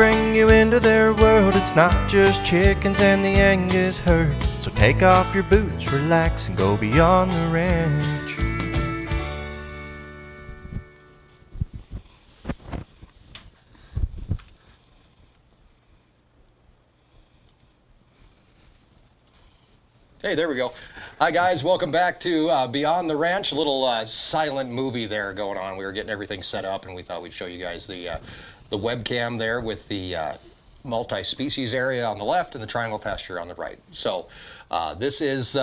bring you into their world. It's not just chickens and the Angus herd. So take off your boots, relax, and go beyond the ranch. Hey, there we go. Hi guys, welcome back to Beyond the Ranch. A little silent movie there going on. We were getting everything set up, and we thought we'd show you guys the webcam there with the multi-species area on the left and the triangle pasture on the right. So this is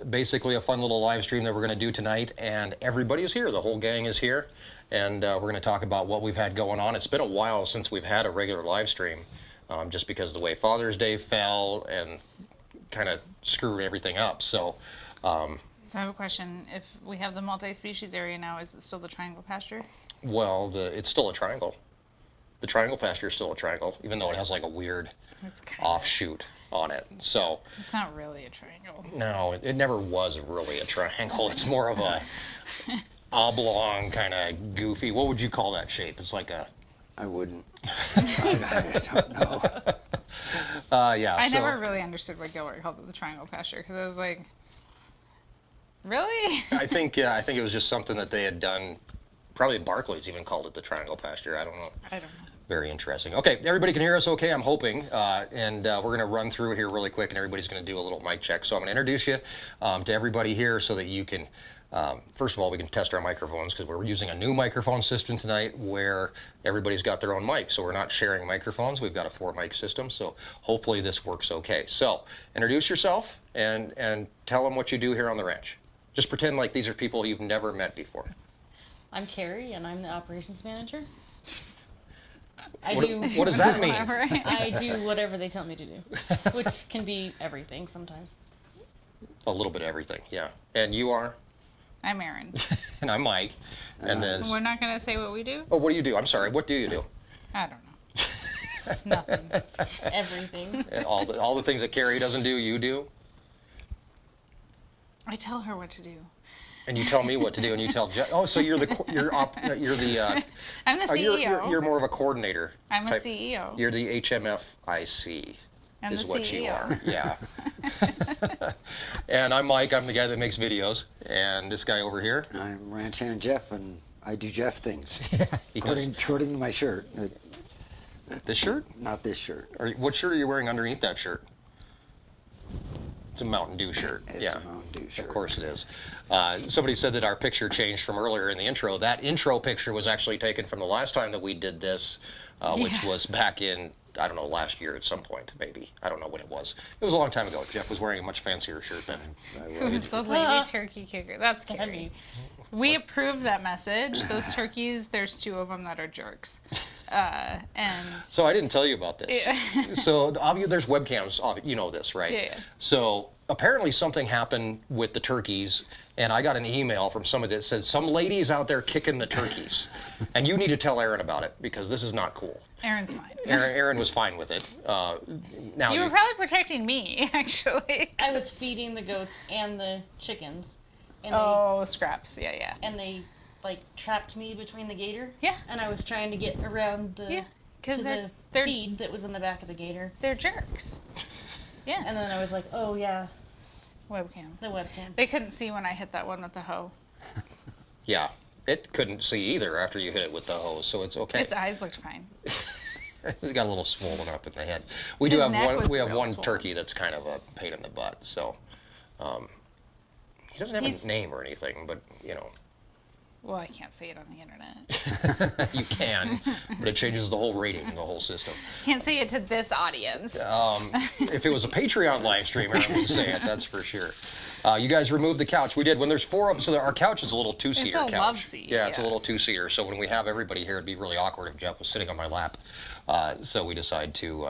basically a fun little live stream that we're going to do tonight, and everybody is here. The whole gang is here, and we're going to talk about what we've had going on. It's been a while since we've had a regular live stream, just because the way Father's Day fell and kind of screwed everything up. So I have a question. If we have the multi-species area now, is it still the triangle pasture? Well, it's still a triangle. The triangle pasture is still a triangle, even though it has like a weird offshoot on it. So it's not really a triangle. No, it never was really a triangle. It's more of a oblong, kind of goofy. What would you call that shape? It's like a... I wouldn't. I don't know. Yeah. I never really understood why Gilbert called it the triangle pasture, because I was like, really? I think it was just something that they had done. Probably Barclays even called it the triangle pasture. I don't know. Very interesting. Okay, everybody can hear us okay, I'm hoping. And we're going to run through here really quick, and everybody's going to do a little mic check. So I'm going to introduce you to everybody here so that you can, first of all, we can test our microphones, because we're using a new microphone system tonight where everybody's got their own mic. So we're not sharing microphones. We've got a 4-mic system. So hopefully this works okay. So introduce yourself and tell them what you do here on the ranch. Just pretend like these are people you've never met before. I'm Carrie, and I'm the operations manager. What does that mean? I do whatever they tell me to do, which can be everything sometimes. A little bit of everything, yeah. And you are? I'm Erin. And I'm Mike. And then we're not going to say what we do? Oh, what do you do? I'm sorry. What do you do? I don't know. Nothing. Everything. And all the things that Carrie doesn't do, you do? I tell her what to do. And you tell me what to do, and you tell Jeff. Oh, so you're the I'm the CEO. You're more of a coordinator. I'm a type. CEO. You're the HMFIC. I'm is the what CEO. you are. Yeah. And I'm Mike. I'm the guy that makes videos. And this guy over here. I'm ranch hand Jeff, and I do Jeff things. Yeah, according to my shirt. This shirt? Not this shirt. What shirt are you wearing underneath that shirt? It's a Mountain Dew shirt. It's yeah, a Mountain Dew shirt. Of course it is. Somebody said that our picture changed from earlier in the intro. That intro picture was actually taken from the last time that we did this, which was back in, I don't know, last year at some point, maybe. I don't know when it was. It was a long time ago. Jeff was wearing a much fancier shirt then. Who's the lady turkey kicker? That's Carrie. We approved that message. Those turkeys, there's 2 of them that are jerks. And so I didn't tell you about this. Yeah. So there's webcams. You know this, right? Yeah. So apparently something happened with the turkeys, and I got an email from somebody that said some ladies out there kicking the turkeys, and you need to tell Erin about it, because this is not cool. Erin's fine. Erin was fine with it. Now you were probably protecting me, actually. I was feeding the goats and the chickens. And scraps. Yeah. And they like trapped me between the gator. Yeah. And I was trying to get around the they're feed that was in the back of the gator. They're jerks. Yeah. And then I was like, oh yeah. Webcam. The webcam. They couldn't see when I hit that one with the hoe. Yeah. It couldn't see either after you hit it with the hose, so it's okay. Its eyes looked fine. It got a little swollen up in the head. His do have neck one. was We have real one swollen. turkey that's kind of a pain in the butt. So he doesn't have a name or anything, but you know. Well, I can't say it on the internet. You can, but it changes the whole rating, the whole system. Can't say it to this audience. If it was a Patreon live stream, Erin would say it. That's for sure. You guys removed the couch. We did. When there's 4 of them, so our couch is a little 2-seater couch. It's a love seat. Yeah, it's a little 2-seater. So when we have everybody here, it'd be really awkward if Jeff was sitting on my lap. So we decided to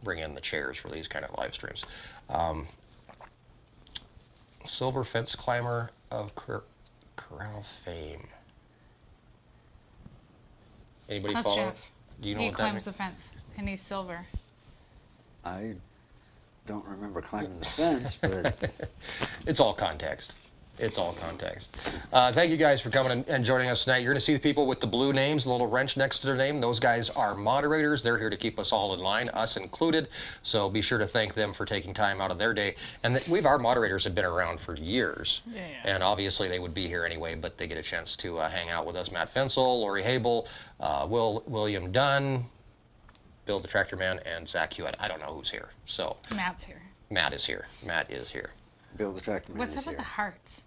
bring in the chairs for these kind of live streams. Silver fence climber of corral fame. Anybody How's follow? Jeff? Do you know He what that climbs means? the fence, and he's silver. I don't remember climbing the fence, but It's all context. It's all context. Thank you guys for coming and joining us tonight. You're going to see the people with the blue names, the little wrench next to their name. Those guys are moderators. They're here to keep us all in line, us included. So be sure to thank them for taking time out of their day. And our moderators have been around for years. Yeah. And obviously they would be here anyway, but they get a chance to hang out with us. Matt Fensel, Lori Habel, William Dunn, Bill the Tractor Man, and Zach Hewitt. I don't know who's here. So Matt's here. Matt is here. Matt is here. Bill the Tractor Man What's is up with here. the hearts?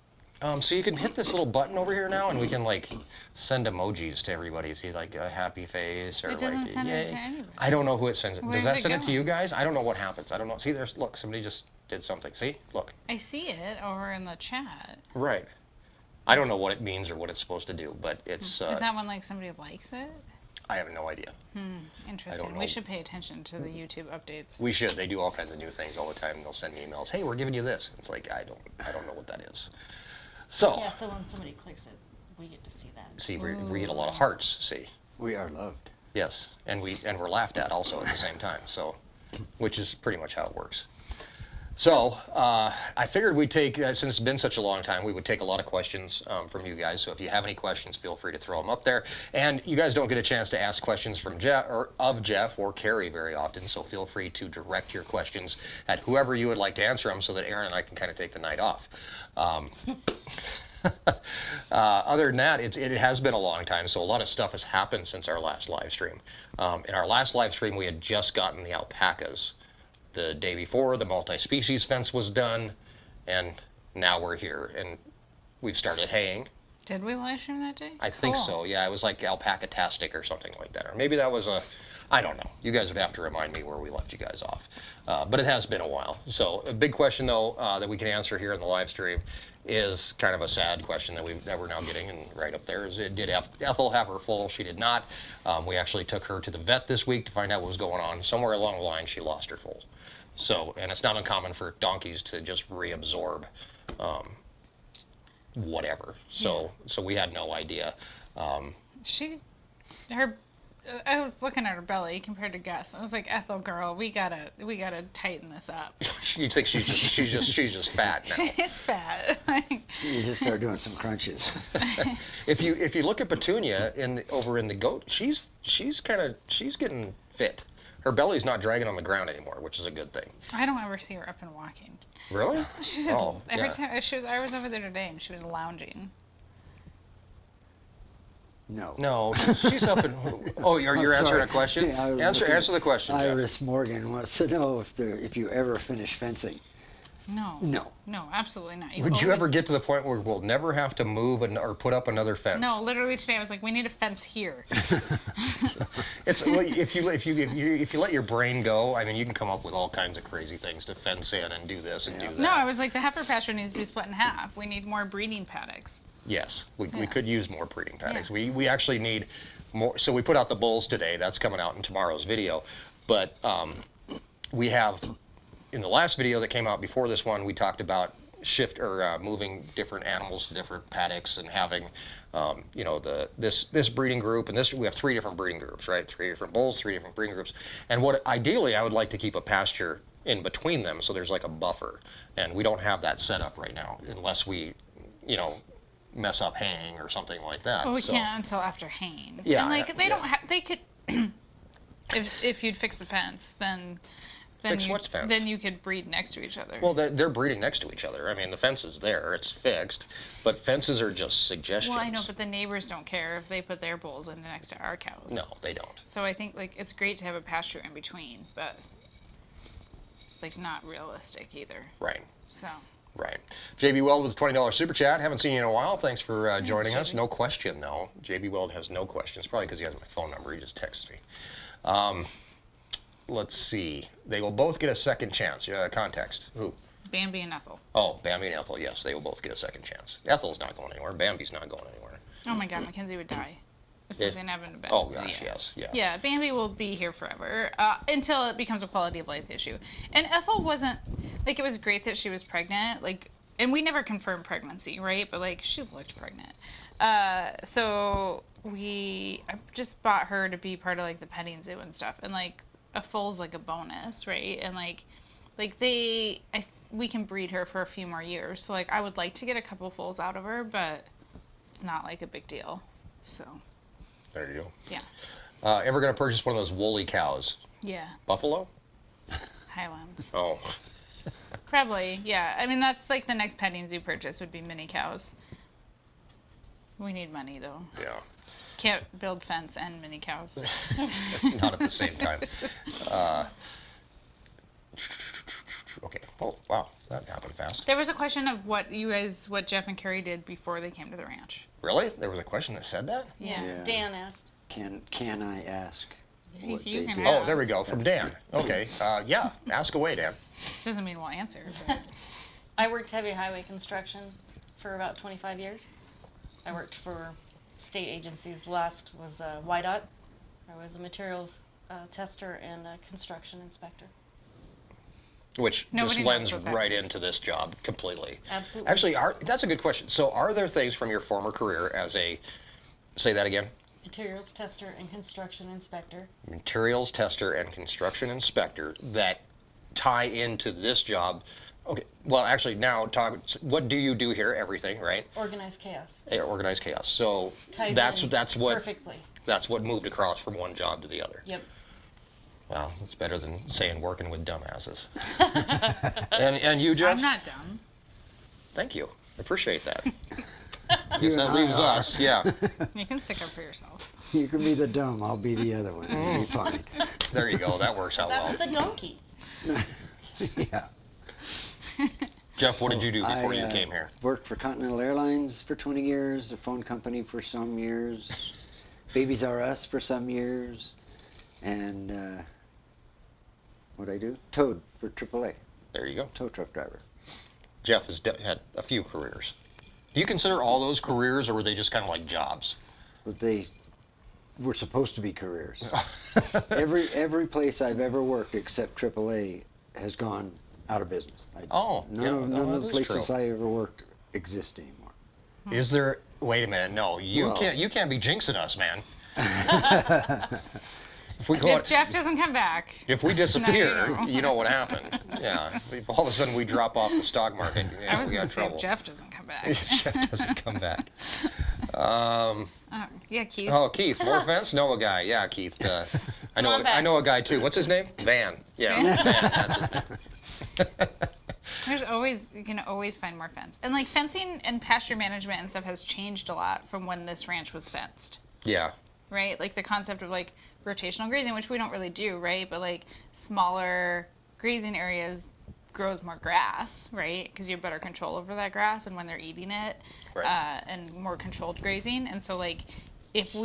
So you can hit this little button over here now, and we can like send emojis to everybody. See, like a happy face or It doesn't like send it yay. to anybody. I don't know who it sends it. Where's Does that it send it to going? you guys? I don't know what happens. I don't know. See, look, somebody just did something. See, look. I see it over in the chat. Right. I don't know what it means or what it's supposed to do, but it's. Is that when like somebody likes it? I have no idea. Interesting. know. We should pay attention to the YouTube updates. We should. They do all kinds of new things all the time. They'll send me emails. Hey, we're giving you this. It's like I don't know what that is. So. Yeah, so when somebody clicks it, we get to see that. See, we get a lot of hearts. See. We are loved. Yes, and we're laughed at also at the same time. So, which is pretty much how it works. So I figured we'd take, since it's been such a long time, we would take a lot of questions from you guys. So if you have any questions, feel free to throw them up there. And you guys don't get a chance to ask questions from Jeff or Carrie very often. So feel free to direct your questions at whoever you would like to answer them, so that Aaron and I can kind of take the night off. Other than that, it has been a long time, so a lot of stuff has happened since our last live stream. In our last live stream, we had just gotten the alpacas. The day before, the multi-species fence was done, and now we're here, and we've started haying. Did we live stream that day? I think Cool. so, yeah. It was like Alpaca-tastic or something like that. Or maybe that was I don't know. You guys would have to remind me where we left you guys off. But it has been a while. So a big question, though, that we can answer here in the live stream is kind of a sad question that we're now getting, and right up there is, did Ethel have her foal? She did not. We actually took her to the vet this week to find out what was going on. Somewhere along the line, she lost her foal. So, and it's not uncommon for donkeys to just reabsorb whatever. So we had no idea. I was looking at her belly compared to Gus. I was like, Ethel, girl, we gotta tighten this up. You think she's just fat now? She's fat. You just start doing some crunches. If you look at Petunia over in the goat, she's getting fit. Her belly's not dragging on the ground anymore, which is a good thing. I don't ever see her up and walking. Really? She was, every yeah. time I was over there today, and she was lounging. No. No, she's up and. Oh, you're answering sorry. a question. Yeah, I was answer looking- the question, Jeff. Iris Morgan wants to know if you ever finish fencing. No. No. Absolutely not. Would you ever always- get to the point where we'll never have to move or put up another fence? No, literally today I was like, we need a fence here. It's if you let your brain go, I mean, you can come up with all kinds of crazy things to fence in and do this and do that. No, I was like, the heifer pasture needs to be split in half. We need more breeding paddocks. Yes, we Yeah. could use more breeding paddocks. Yeah. We actually need more. So we put out the bulls today. That's coming out in tomorrow's video. But we have, in the last video that came out before this one, we talked about moving different animals to different paddocks and having, this breeding group, and we have 3 different breeding groups, right? 3 different bulls, 3 different breeding groups. And ideally, I would like to keep a pasture in between them, so there's like a buffer. And we don't have that set up right now, unless we, mess up haying or something like that. Well, we So- can't until after haying. Yeah, And like they yeah. don't have. They could. if you'd fix the fence, then. Fix what fence? Then you could breed next to each other. Well, they're breeding next to each other. I mean, the fence is there, it's fixed, but fences are just suggestions. Well, I know, but the neighbors don't care if they put their bulls in next to our cows. No, they don't. So I think like it's great to have a pasture in between, but like not realistic either. Right, So right. JB Weld with a $20 super chat. Haven't seen you in a while. Thanks for joining us. JB. No question, though. JB Weld has no questions, probably because he has my phone number. He just texts me. Let's see. They will both get a second chance. Context. Who? Bambi and Ethel. Oh, Bambi and Ethel. Yes, they will both get a second chance. Ethel's not going anywhere. Bambi's not going anywhere. Oh my God, Mackenzie would die if something happened to Bambi. Oh gosh, yes, yeah. Yeah, Bambi will be here forever until it becomes a quality of life issue. And Ethel wasn't like, it was great that she was pregnant, like, and we never confirmed pregnancy, right? But like she looked pregnant. So I just bought her to be part of like the petting zoo and stuff, and like a foal's like a bonus, right? And like we can breed her for a few more years. So like I would like to get a couple foals out of her, but it's not like a big deal. So There you go. yeah. Ever going to purchase one of those woolly cows? Yeah. Buffalo? Highlands. Oh. Probably, yeah. I mean, that's like the next petting zoo purchase would be mini cows. We need money though. Yeah. Can't build fence and mini cows. Not at the same time. Okay. Oh, wow. That happened fast. There was a question of what Jeff and Carrie did before they came to the ranch. Really? There was a question that said that? Yeah. Yeah. Dan asked. Can I ask? what You they can did? ask. Oh, there we go. From Dan. Okay. Yeah. Ask away, Dan. Doesn't mean we'll answer. But I worked heavy highway construction for about 25 years. I worked for state agencies. Last was YDOT. I was a materials tester and a construction inspector. Which Nobody just knows lends what that right is. into this job completely. Absolutely. Actually, that's a good question. So, are there things from your former career as a, say that again, Materials tester and construction inspector. materials tester and construction inspector that tie into this job? Okay. Well, actually, now talk. What do you do here? Everything, right? Organized chaos. Organized chaos. So Ties that's in what perfectly. that's what moved across from one job to the other. Yep. Wow, that's better than saying working with dumbasses. and you, Jeff? I'm not dumb. Thank you. Appreciate that. I guess that and I leaves are. us. Yeah. You can stick up for yourself. You can be the dumb, I'll be the other one. It'll be fine. There you go. That works out That's well. the donkey. Yeah. Jeff, what did you do before I, you came here? Worked for Continental Airlines for 20 years, a phone company for some years, Babies R Us for some years, and what'd I do? Towed for AAA, There you go. tow truck driver. Jeff has had a few careers. Do you consider all those careers, or were they just kind of like jobs? But they were supposed to be careers. every place I've ever worked except AAA has gone out of business. Oh, none yeah, of, no, none of that the is places true. I ever worked exist anymore. Is there? Wait a minute. No, you Well- can't. You can't be jinxing us, man. If we go, If Jeff doesn't come back, if we disappear, know. you know what happened. Yeah. If all of a sudden we drop off the stock market, yeah, I was we going got to say trouble. if Jeff doesn't come back. If Jeff doesn't come back. Yeah, Keith. Oh, Keith, more fence? No, a guy. Yeah, Keith. I know. on back. I know a guy too. What's his name? Van. Yeah, Van? Van. That's his name. You can always find more fence. And like fencing and pasture management and stuff has changed a lot from when this ranch was fenced, Yeah. right? Like the concept of like rotational grazing, which we don't really do, right? But like smaller grazing areas grows more grass, right? Because you have better control over that grass and when they're eating it, Right. and more controlled grazing. And so like if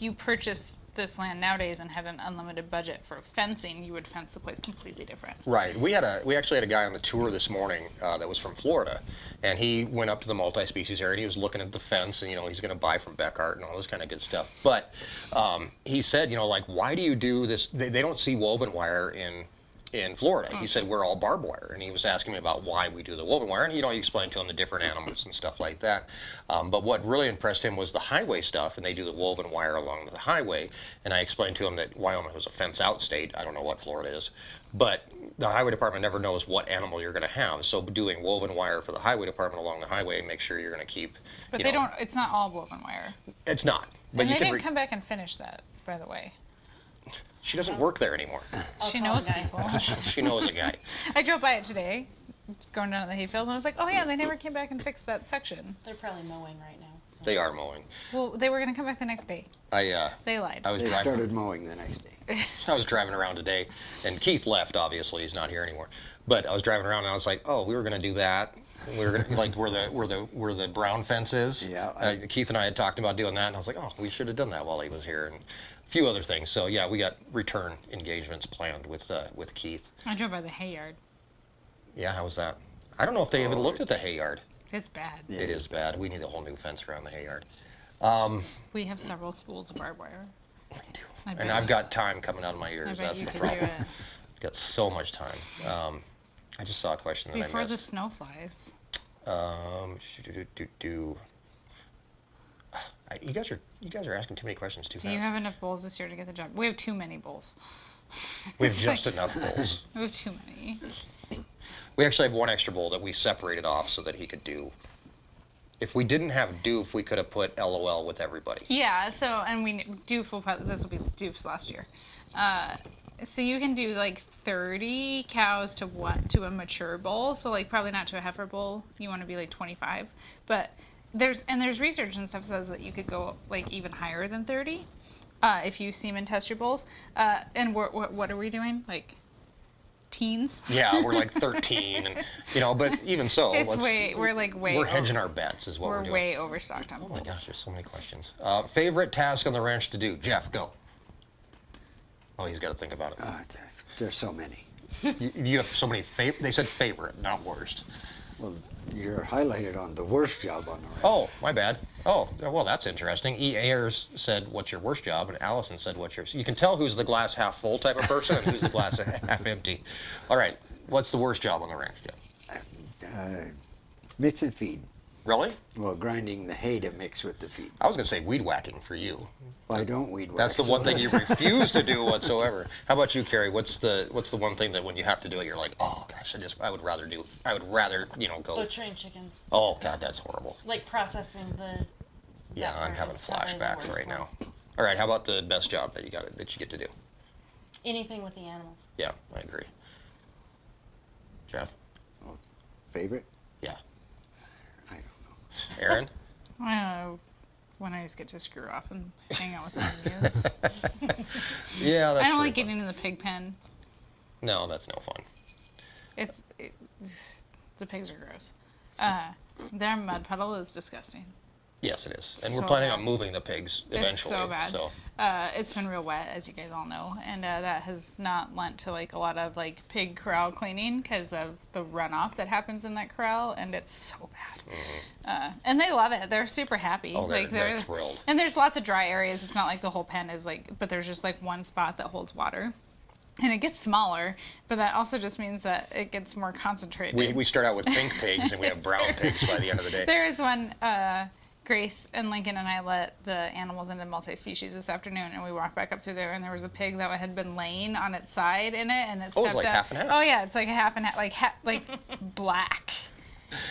you purchase this land nowadays and had an unlimited budget for fencing, you would fence the place completely different. Right. We actually had a guy on the tour this morning that was from Florida, and he went up to the multi-species area and he was looking at the fence, and he's going to buy from Beckart and all this kind of good stuff. But he said, like, why do you do this? They don't see woven wire in Florida. He said we're all barbed wire, and he was asking me about why we do the woven wire, and he explained to him the different animals and stuff like that. But what really impressed him was the highway stuff, and they do the woven wire along the highway. And I explained to him that Wyoming was a fence-out state. I don't know what Florida is, but the highway department never knows what animal you're going to have. So doing woven wire for the highway department along the highway, make sure you're going to keep. But they don't. It's not all woven wire. It's not. But And you they can. didn't come back and finish that, by the way. She doesn't work there anymore. She call knows a guy. people. She knows a guy. I drove by it today, going down to the hayfield, and I was like, oh yeah, they never came back and fixed that section. They're probably mowing right now. So. They are mowing. Well, they were going to come back the next day. They lied. I was They driving. started mowing the next day. I was driving around today, and Keith left. Obviously, he's not here anymore. But I was driving around, and I was like, "Oh, we were going to do that. We were going to like where the brown fence is." Yeah. Keith and I had talked about doing that, and I was like, "Oh, we should have done that while he was here," and a few other things. So yeah, we got return engagements planned with Keith. I drove by the hay yard. Yeah, how was that? I don't know if they even looked at the hay yard. It's bad. It is bad. We need a whole new fence around the hay yard. We have several spools of barbed wire. I bet And I've got time coming out of my ears. I bet That's you the could problem. do it. Got so much time. I just saw a question that Before I the missed. snow flies. You guys are asking too many questions too Do you fast. have enough bowls this year to get the job? We have too many bowls. We have It's just like- enough bowls. We have too many. We actually have one extra bowl that we separated off so that he could do. If we didn't have doof, we could have put LOL with everybody. Yeah, so, and doof will probably, this will be doof's last year. So you can do like 30 cows to a mature bull. So like probably not to a heifer bull. You want to be like 25. But there's research and stuff says that you could go like even higher than 30 if you semen test your bulls. And what are we doing? Like teens? Yeah, we're like 13, and but even so, we're hedging our bets, is what we're doing. We're way overstocked on bulls. Oh my gosh, there's so many questions. Favorite task on the ranch to do? Jeff, go. Oh, he's got to think about it. There's so many. You have so many They said favorite, not worst. Well, you're highlighted on the worst job on the ranch. Oh, my bad. Oh, well, that's interesting. E. Ayers said, "What's your worst job?" And Allison said, "What's yours?" You can tell who's the glass half full type of person and who's the glass half empty. All right, what's the worst job on the ranch, Jeff? Mix and feed. Really? Well, grinding the hay to mix with the feed. I was going to say weed whacking for you. Well, I don't weed whack. That's the one thing you refuse to do whatsoever. How about you, Carrie? What's the one thing that when you have to do it, you're like, oh gosh, I would rather go. Butchering chickens. Oh God, that's horrible. Like processing the. Yeah, I'm having flashbacks right now. All right, how about the best job that you get to do? Anything with the animals. Yeah, I agree. Jeff? Oh, favorite? Yeah. I don't know. Aaron? I don't know. When I just get to screw off and hang out with the onions. Yeah, that's I don't like fun. getting in the pig pen. No, that's no fun. The pigs are gross. Their mud puddle is disgusting. Yes, it is. And So we're planning bad. on moving the pigs eventually. It's so bad. So. It's been real wet, as you guys all know, and that has not lent to like a lot of like pig corral cleaning because of the runoff that happens in that corral, and it's so bad. Mm-hmm. And they love it. They're super happy. Oh, they're thrilled. And there's lots of dry areas. It's not like the whole pen is like, but there's just like one spot that holds water. And it gets smaller, but that also just means that it gets more concentrated. We start out with pink pigs and we have brown pigs by the end of the day. There is one, Grace and Lincoln and I let the animals into multi-species this afternoon, and we walked back up through there, and there was a pig that had been laying on its side in it, and it stepped it's like up. half and half. Oh yeah, it's like a half and half, like black.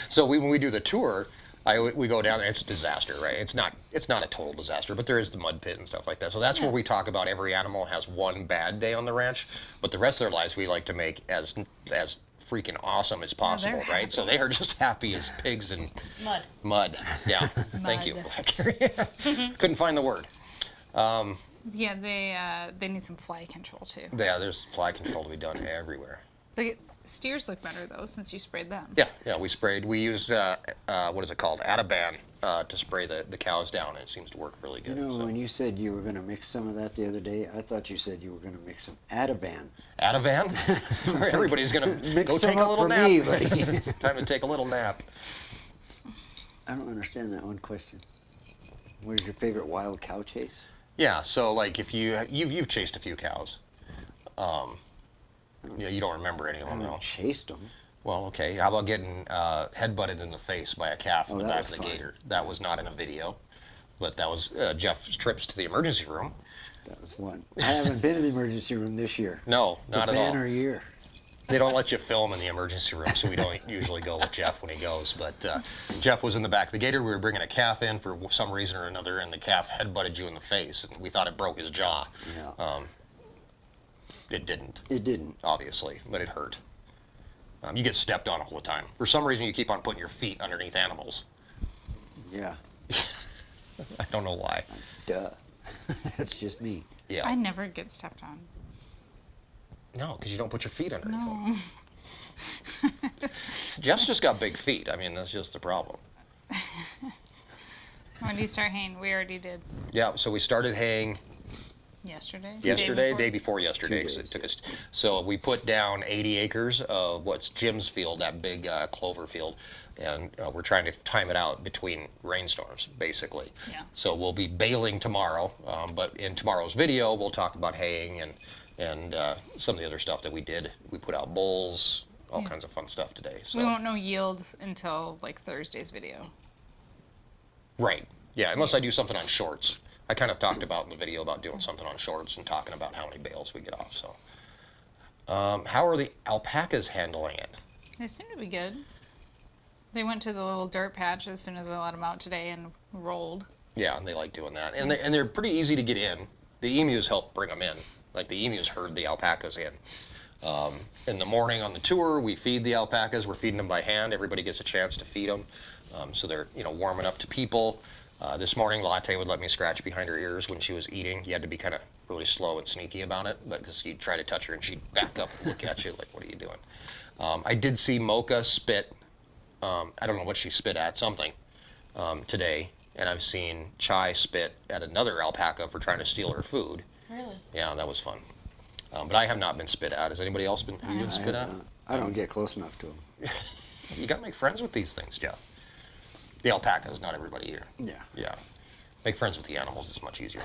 So when we do the tour, we go down there. It's a disaster, right? It's not a total disaster, but there is the mud pit and stuff like that. So that's where we talk about every animal has one bad day on the ranch, but the rest of their lives we like to make as freaking awesome as possible, they're right? So they are just happy as pigs and Mud. Yeah. Thank you. Mud. Couldn't find the word. Yeah, they need some fly control too. Yeah, there's fly control to be done everywhere. The steers look better though since you sprayed them. Yeah, we sprayed. We used what is it called, Atiban, to spray the cows down, and it seems to work really good. When you said you were going to mix some of that the other day, I thought you said you were going to mix some Atiban. Ativan? Everybody's going to go some take a up little for nap. me, buddy. It's time to take a little nap. I don't understand that one question. What is your favorite wild cow chase? Yeah, so like if you've chased a few cows, you don't remember any of I them, haven't no. chased them. Well, okay. How about getting headbutted in the face by a calf in the that back was of the fun. gator? That was not in a video, but that was Jeff's trips to the emergency room. That was one. I haven't been to the emergency room this year. No, not at all. Banner year. They don't let you film in the emergency room, so we don't usually go with Jeff when he goes. But Jeff was in the back of the gator. We were bringing a calf in for some reason or another, and the calf headbutted you in the face, and we thought it broke his jaw. Yeah. It didn't. It didn't. Obviously, but it hurt. You get stepped on all the time. For some reason, you keep on putting your feet underneath animals. Yeah. I don't know why. Duh. That's just me. Yeah. I never get stepped on. No, because you don't put your feet underneath No. them. Jeff's just got big feet. I mean, that's just the problem. When do you start haying? We already did Yeah, so we started haying yesterday. day before yesterday. 2 'Cause days, it took us. So we put down 80 acres of what's Jim's field, that big clover field, and we're trying to time it out between rainstorms, basically. Yeah. So we'll be baling tomorrow, but in tomorrow's video we'll talk about haying and some of the other stuff that we did. We put out bowls, all kinds of fun stuff today. So. We won't know yield until like Thursday's video. Right. Yeah, unless I do something on shorts. I kind of talked about in the video about doing something on shorts and talking about how many bales we get off. So How are the alpacas handling it? They seem to be good. They went to the little dirt patch as soon as I let them out today and rolled. Yeah, they like doing that. And they're pretty easy to get in. The emus help bring them in. Like the emus herd the alpacas in. In the morning on the tour, we feed the alpacas. We're feeding them by hand. Everybody gets a chance to feed them. So they're, warming up to people. This morning, Latte would let me scratch behind her ears when she was eating. You had to be kind of really slow and sneaky about it, because you'd try to touch her and she'd back up and look at you like, what are you doing? I did see Mocha spit. I don't know what she spit at, something, today. And I've seen Chai spit at another alpaca for trying to steal her food. Really? Yeah, that was fun. But I have not been spit at. Has anybody else been spit at? I don't get close enough to them. You got to make friends with these things, Jeff. The alpacas, not everybody here. Yeah. Yeah. Make friends with the animals. It's much easier.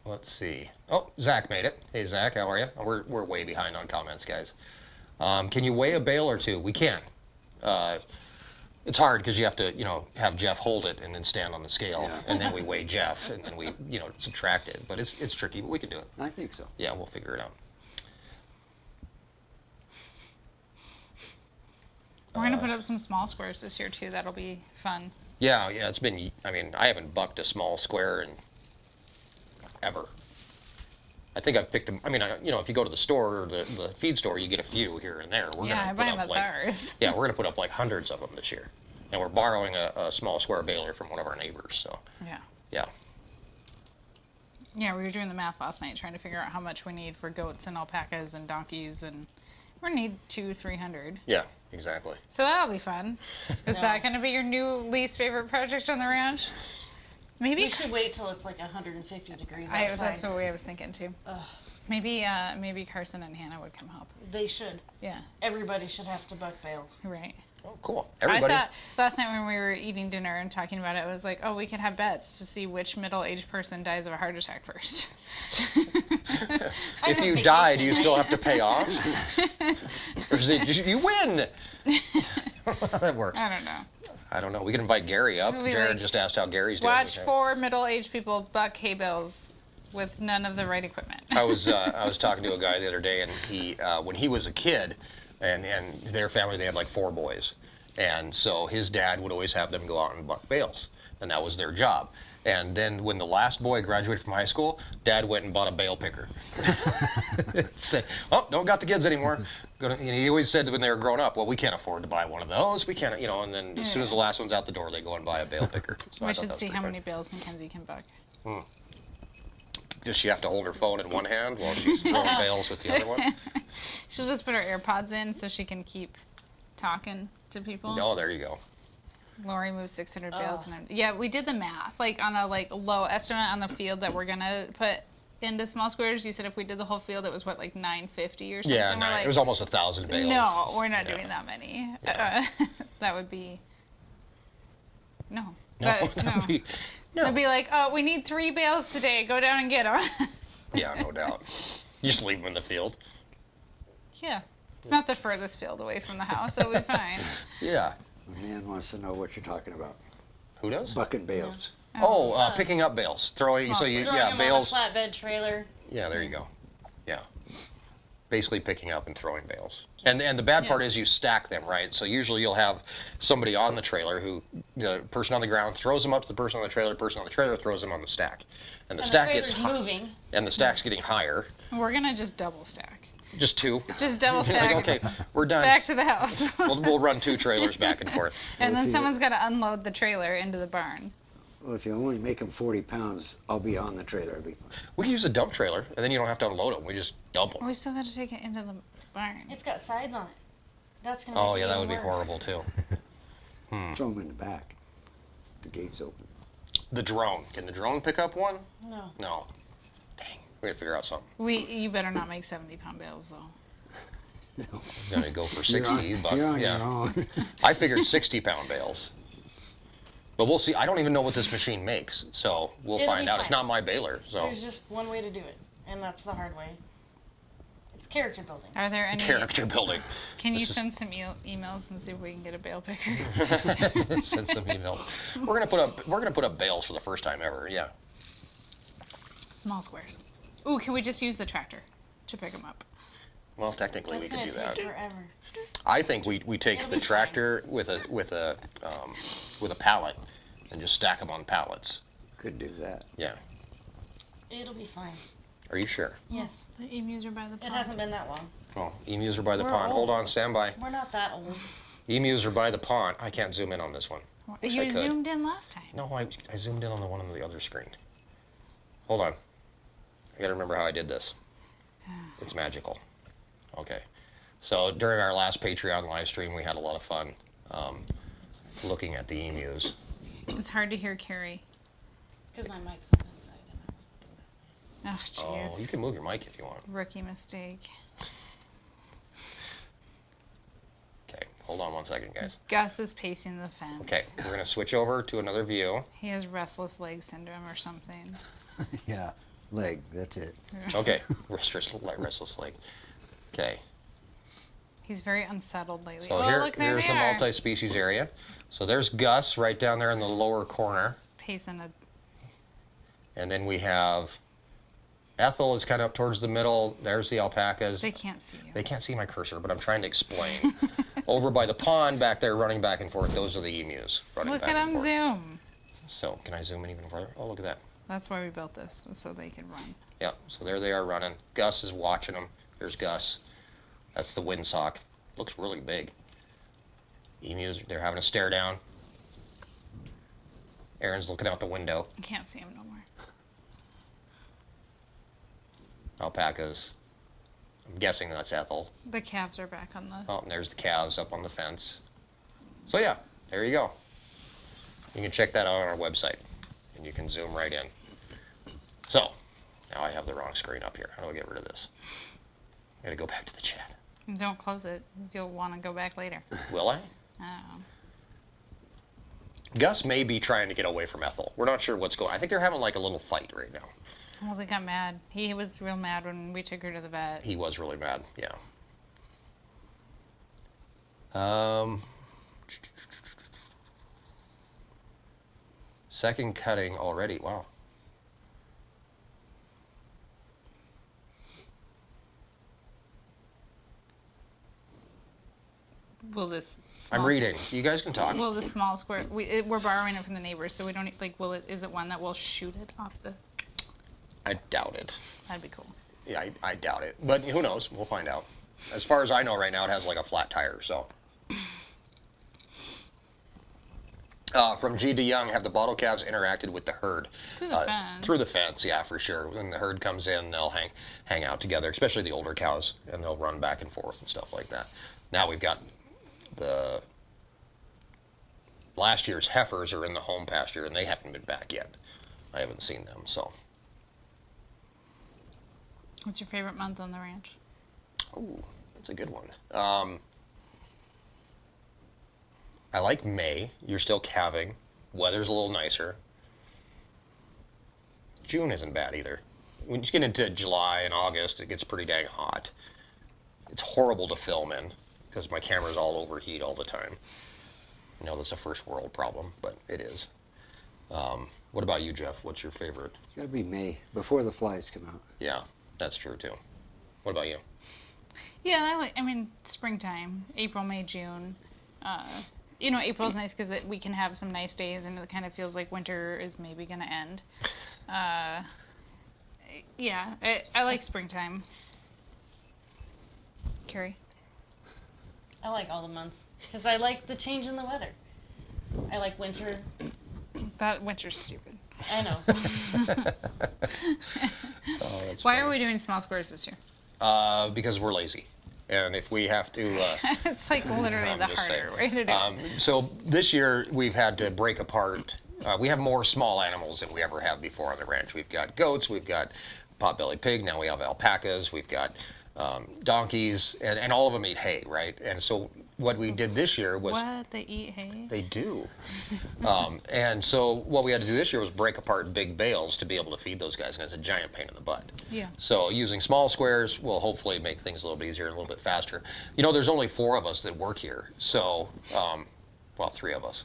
Let's see. Oh, Zach made it. Hey, Zach, how are you? We're way behind on comments, guys. Can you weigh a bale or two? We can. It's hard because you have to, have Jeff hold it and then stand on the scale, and then we weigh Jeff, and then we, subtract it. But it's tricky, but we can do it. I think so. Yeah, we'll figure it out. We're going to put up some small squares this year, too. That'll be fun. Yeah, it's been, I haven't bucked a small square in ever. I think I've picked them. If you go to the store or the feed store, you get a few here and there. I buy them at ours. Yeah, we're going to put up like hundreds of them this year. And we're borrowing a small square baler from one of our neighbors, so. Yeah. Yeah. Yeah, we were doing the math last night trying to figure out how much we need for goats and alpacas and donkeys, and we're going to need 200-300. Yeah, exactly. So that'll be fun. Is that going to be your new least favorite project on the ranch? Maybe We should wait till it's like 150 degrees outside. that's what I was thinking too. Maybe Carson and Hannah would come help. They should. Yeah. Everybody should have to buck bales. Right. Oh, cool. Everybody. I thought last night when we were eating dinner and talking about it, it was like, oh, we could have bets to see which middle-aged person dies of a heart attack first. If you die, do you still have to pay off? Or is it you win? That works. I don't know. We can invite Gary up. We'll be Jared like, just asked how Gary's doing. Watch 4 middle-aged people buck hay bales with none of the right equipment. I was talking to a guy the other day, and he when he was a kid, and their family, they had like 4 boys, and so his dad would always have them go out and buck bales, and that was their job. And then when the last boy graduated from high school, Dad went and bought a bale picker. Said, "Oh, don't got the kids anymore." He always said when they were growing up, "Well, we can't afford to buy one of those. We can't, And then as soon as the last one's out the door, they go and buy a bale picker. So We should see how many bales Mackenzie can buck. Does she have to hold her phone in one hand while she's throwing bales with the other one? She'll just put her AirPods in so she can keep talking to people. Oh, there you go. Lori moved 600 bales. And we did the math, like on a low estimate on the field that we're gonna put into small squares. You said if we did the whole field, it was what, like 950 or something. Yeah, no, it was almost 1,000 bales. No, we're not doing that many. Yeah. That would be no. No, They'd be like, oh, we need 3 bales today. Go down and get them. Yeah, no doubt. You just leave them in the field. Yeah, it's not the furthest field away from the house. It'll be fine. Yeah. Man wants to know what you're talking about. Who does? Bucking bales. Oh, picking up bales, throwing. So you, Throwing them bales. on a flatbed trailer. Yeah, there you go. Yeah. Basically picking up and throwing bales. And the bad part is you stack them, right? So usually you'll have somebody on the trailer who, the person on the ground throws them up to the person on the trailer throws them on the stack. And the stack gets moving. And the stack's getting higher. We're going to just double stack. Just 2. Just double stack. Like, okay, we're done. Back to the house. We'll run 2 trailers back and forth. And then someone's got to unload the trailer into the barn. Well, if you only make them 40 pounds, I'll be on the trailer. It'll be fine. We can use a dump trailer, and then you don't have to unload them. We just dump them. We still got to take it into the barn. It's got sides on it. That's gonna. Oh make yeah, it that even would be worse. horrible too. Throw them in the back. The gate's open. The drone. Can the drone pick up one? No. No. Dang. We gotta figure out something. You better not make 70-pound bales though. No. We're gonna go for 60, but You're on yeah. your own. I figured 60-pound bales. But we'll see. I don't even know what this machine makes, so we'll It'll find be out. It's fine. not my baler, so. There's just one way to do it, and that's the hard way. It's character building. Are there any? Character building. Can you This is- send some emails and see if we can get a bale picker? Send some email. We're gonna put up bales for the first time ever. Yeah. Small squares. Ooh, can we just use the tractor to pick them up? Well, technically we That's could do gonna that. take forever. I think we take It'll the be tractor with a pallet and just stack them on pallets. Could do that. Yeah. It'll be fine. Are you sure? Yes. The emus are by the pond. It hasn't been that long. Oh, emus are by the We're pond. Hold old. on, stand by. We're not that old. Emus are by the pond. I can't zoom in on this one. Wish I You could. zoomed in last time. No, I zoomed in on the one on the other screen. Hold on. I gotta remember how I did this. It's magical. Okay. So during our last Patreon live stream, we had a lot of fun looking at the emus. It's hard to hear Carrie. It's because my mic's on this side and I was looking back. Oh, jeez. Oh, you can move your mic if you want. Rookie mistake. Okay, hold on 1 second, guys. Gus is pacing the fence. Okay, we're gonna switch over to another view. He has restless leg syndrome or something. Yeah, leg, that's it. Okay, restless leg. Okay, He's very unsettled lately. so Oh, look, there here's they the are. multi-species area. So there's Gus right down there in the lower corner. Pacing a... And then we have Ethel is kind of up towards the middle. There's the alpacas. They can't see you. They can't see my cursor, but I'm trying to explain. Over by the pond back there running back and forth, those are the emus running Look back at and them forth. zoom. So can I zoom in even further? Oh, look at that. That's why we built this, so they can run. Yeah, so there they are running. Gus is watching them. There's Gus. That's the windsock. Looks really big. Emus, they're having a stare down. Erin's looking out the window. I can't see them no more. Alpacas. I'm guessing that's Ethel. The calves are back on the... Oh, and there's the calves up on the fence. So yeah, there you go. You can check that out on our website, and you can zoom right in. So, now I have the wrong screen up here. How do I get rid of this? I gotta go back to the chat. Don't close it. You'll want to go back later. Will I? I don't know. Gus may be trying to get away from Ethel. We're not sure what's going on. I think they're having like a little fight right now. Well, they got mad. He was real mad when we took her to the vet. He was really mad, yeah. Second cutting already, wow. Will this... I'm small reading. You guys can talk. Will the small square... we're borrowing it from the neighbors, so we don't... Like, will it... Is it one that will shoot it off the... I doubt it. That'd be cool. Yeah, I doubt it. But who knows? We'll find out. As far as I know right now, it has like a flat tire, so. From G. DeYoung, have the bottle calves interacted with the herd? Through the fence. Through the fence, yeah, for sure. When the herd comes in, they'll hang out together, especially the older cows, and they'll run back and forth and stuff like that. Now we've got the last year's heifers are in the home pasture, and they haven't been back yet. I haven't seen them, so. What's your favorite month on the ranch? Ooh, that's a good one. I like May. You're still calving. Weather's a little nicer. June isn't bad either. When you get into July and August, it gets pretty dang hot. It's horrible to film in because my camera's all overheat all the time. I know that's a first world problem, but it is. What about you, Jeff? What's your favorite? It's gotta be May, before the flies come out. Yeah, that's true too. What about you? Yeah, I mean, springtime. April, May, June. You know, April's nice because we can have some nice days and it kind of feels like winter is maybe going to end. Yeah, I like springtime. Carrie? I like all the months because I like the change in the weather. I like winter. That winter's stupid. I know. Oh, that's Why funny. are we doing small squares this year? Because we're lazy. And if we have to... It's like literally I'm the just harder saying. way to do it. So this year we've had to break apart. We have more small animals than we ever have before on the ranch. We've got goats, we've got potbelly pig, now we have alpacas, we've got donkeys, and all of them eat hay, right? And so what we did this year was... What? They eat hay? They do. And so what we had to do this year was break apart big bales to be able to feed those guys, and it's a giant pain in the butt. Yeah. So using small squares will hopefully make things a little bit easier and a little bit faster. You know, there's only 4 of us that work here, so, well, 3 of us.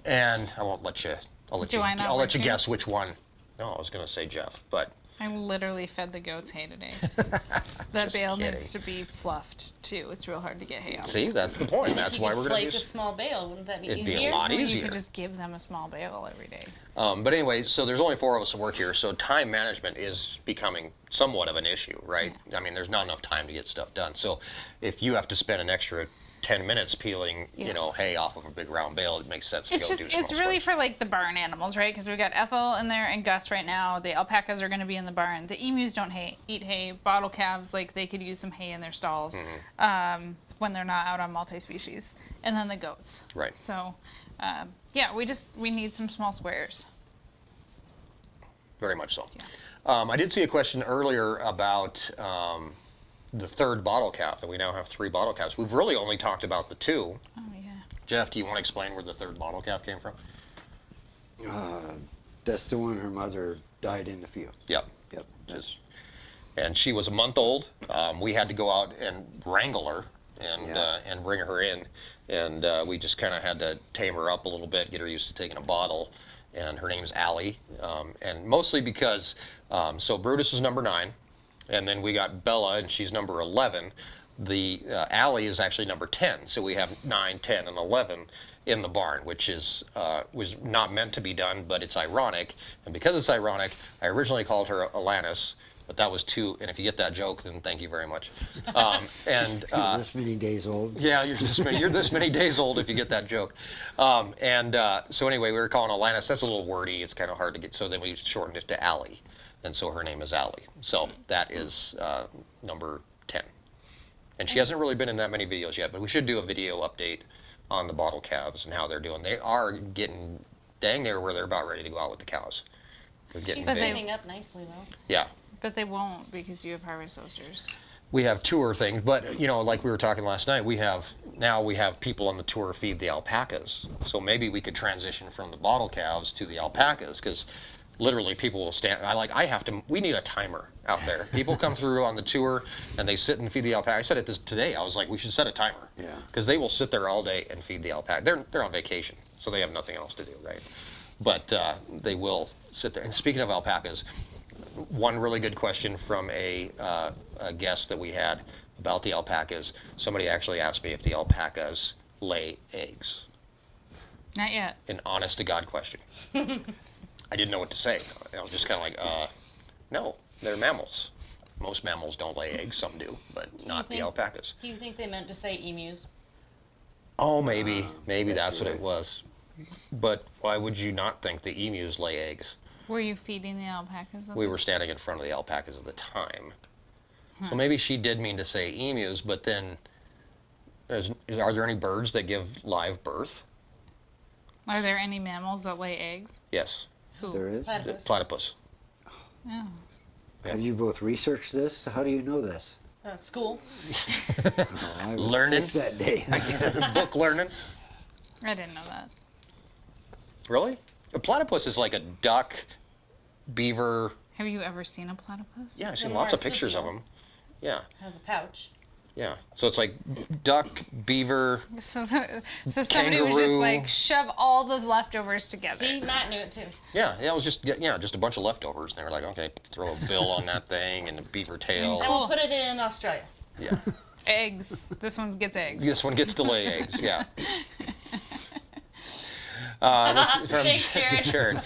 And I won't let you, I'll let Do you, I not I'll let work you here? guess which one. No, I was going to say Jeff, but I literally fed the goats hay today. That Just bale kidding. needs to be fluffed too. It's real hard to get hay out. See, that's the point. That's You why could we're going to flake a use. small bale. Wouldn't that be It'd be easier? a lot Well, easier. you could just give them a small bale every day. But anyway, so there's only 4 of us that work here, so time management is becoming somewhat of an issue, right? I mean, there's not enough time to get stuff done. So if you have to spend an extra 10 minutes peeling, you know, hay off of a big round bale, it makes sense to It's go just, do small it's really squares. for like the barn animals, right? Because we got Ethel in there and Gus right now. The alpacas are going to be in the barn. The emus don't eat hay. Bottle calves, like they could use some hay in their stalls when they're not out on multi-species. And then the goats. Right. So, yeah, we need some small squares. Very much so. Yeah. I did see a question earlier about the 3rd bottle calf, that we now have 3 bottle calves. We've really only talked about the 2. Oh yeah. Jeff, do you want to explain where the 3rd bottle calf came from? That's the one her mother died in the field. Yep. Yep. That's, And she was a month old. We had to go out and wrangle her and Yeah. and bring her in, and we just kind of had to tame her up a little bit, get her used to taking a bottle. And her name's Allie, and mostly because so Brutus is number 9, and then we got Bella, and she's number 11. The Allie is actually number 10, so we have 9, 10, and 11 in the barn, which is was not meant to be done, but it's ironic. And because it's ironic, I originally called her Alanis, but that was too. And if you get that joke, then thank you very much. And this many days old. yeah, you're this many days old if you get that joke. So anyway, we were calling Alanis. That's a little wordy. It's kind of hard to get. So then we shortened it to Allie, and so her name is Allie. So that is number 10. And she hasn't really been in that many videos yet, but we should do a video update on the bottle calves and how they're doing. They are getting dang near where they're about ready to go out with the cows. They're getting She's But they- big. standing up nicely though. Yeah. But they won't because you have harvest oasters. We have tour things, but you know, like we were talking last night, we have people on the tour feed the alpacas. So maybe we could transition from the bottle calves to the alpacas, because literally people will stand. We need a timer out there. People come through on the tour and they sit and feed the alpaca. I said it today. I was like, we should set a timer. Yeah. Because they will sit there all day and feed the alpaca. They're on vacation, so they have nothing else to do, right? But they will sit there. And speaking of alpacas, one really good question from a guest that we had about the alpacas. Somebody actually asked me if the alpacas lay eggs. Not yet. An honest to God question. I didn't know what to say. I was just kind of like, no, they're mammals. Most mammals don't lay eggs. Some do, but not the think- alpacas. Do you think they meant to say emus? Oh, maybe that's what it was. But why would you not think the emus lay eggs? Were you feeding the alpacas? at We this were standing in front of the alpacas at the time. So maybe she did mean to say emus, but then are there any birds that give live birth? Are there any mammals that lay eggs? Yes, Who? There is. the Platypus. platypus. Oh. Have you both researched this? How do you know this? School. Oh, I was Learning. sick that day. Book learning. I didn't know that. Really? A platypus is like a duck, beaver. Have you ever seen a platypus? Yeah, I've seen They're lots of pictures of marsupial. them. Yeah, Has a pouch. yeah. So it's like duck, beaver. So somebody was just Kangaroo. like, shove all the leftovers together. See, Matt knew it too. Yeah, it was just a bunch of leftovers. And they were like, okay, throw a bill on that thing and a beaver tail. And we'll put it in Australia. Yeah. Eggs. This one gets eggs. This one gets to lay eggs, yeah. Let's see, from Thanks, Jared. Jared.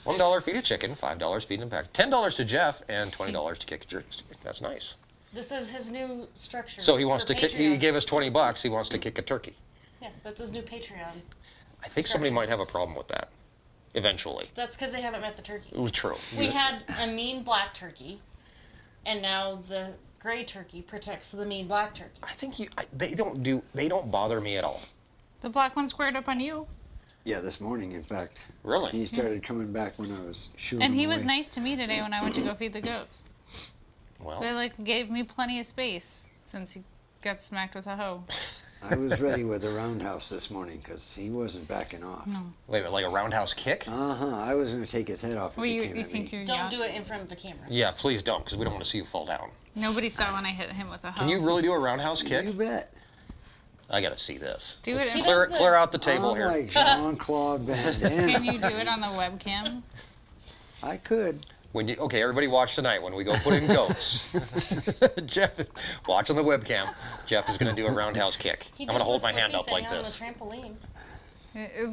$1 feed a chicken, $5 feed an pack, $10 to Jeff, and $20 to kick a jerky. That's nice. This is his new structure. So he wants for to kick. He Patreon. gave us $20. He wants to kick a turkey. Yeah, that's his new Patreon. I think somebody Structure. might have a problem with that. Eventually. That's because they haven't met the turkey. Ooh, true. We had a mean black turkey, and now the gray turkey protects the mean black turkey. I think they don't bother me at all. The black one squared up on you. Yeah, this morning, in fact. Really? He started coming back when I was shooting. And he him was away. nice to me today when I went to go feed the goats. Well, They like gave me plenty of space since he got smacked with a hoe. I was ready with a roundhouse this morning because he wasn't backing off. No. wait a minute, like a roundhouse kick? I was going to take his head off. If Well, he you came at think me. you're Don't young? do it in front of the camera. Yeah, please don't, because we don't want to see you fall down. Nobody saw when I hit him with a hoe. Can you really do a roundhouse kick? You bet. I gotta see this. Do it Let's in- clear, She does clear the- out the table I'm here. like Jean-Claude Van Damme. Can you do it on the webcam? I could. Okay, everybody watch tonight when we go put in goats. Jeff is watch on the webcam. Jeff is going to do a roundhouse kick. He I'm going to does hold the my hand flippy up like thing on this. the trampoline.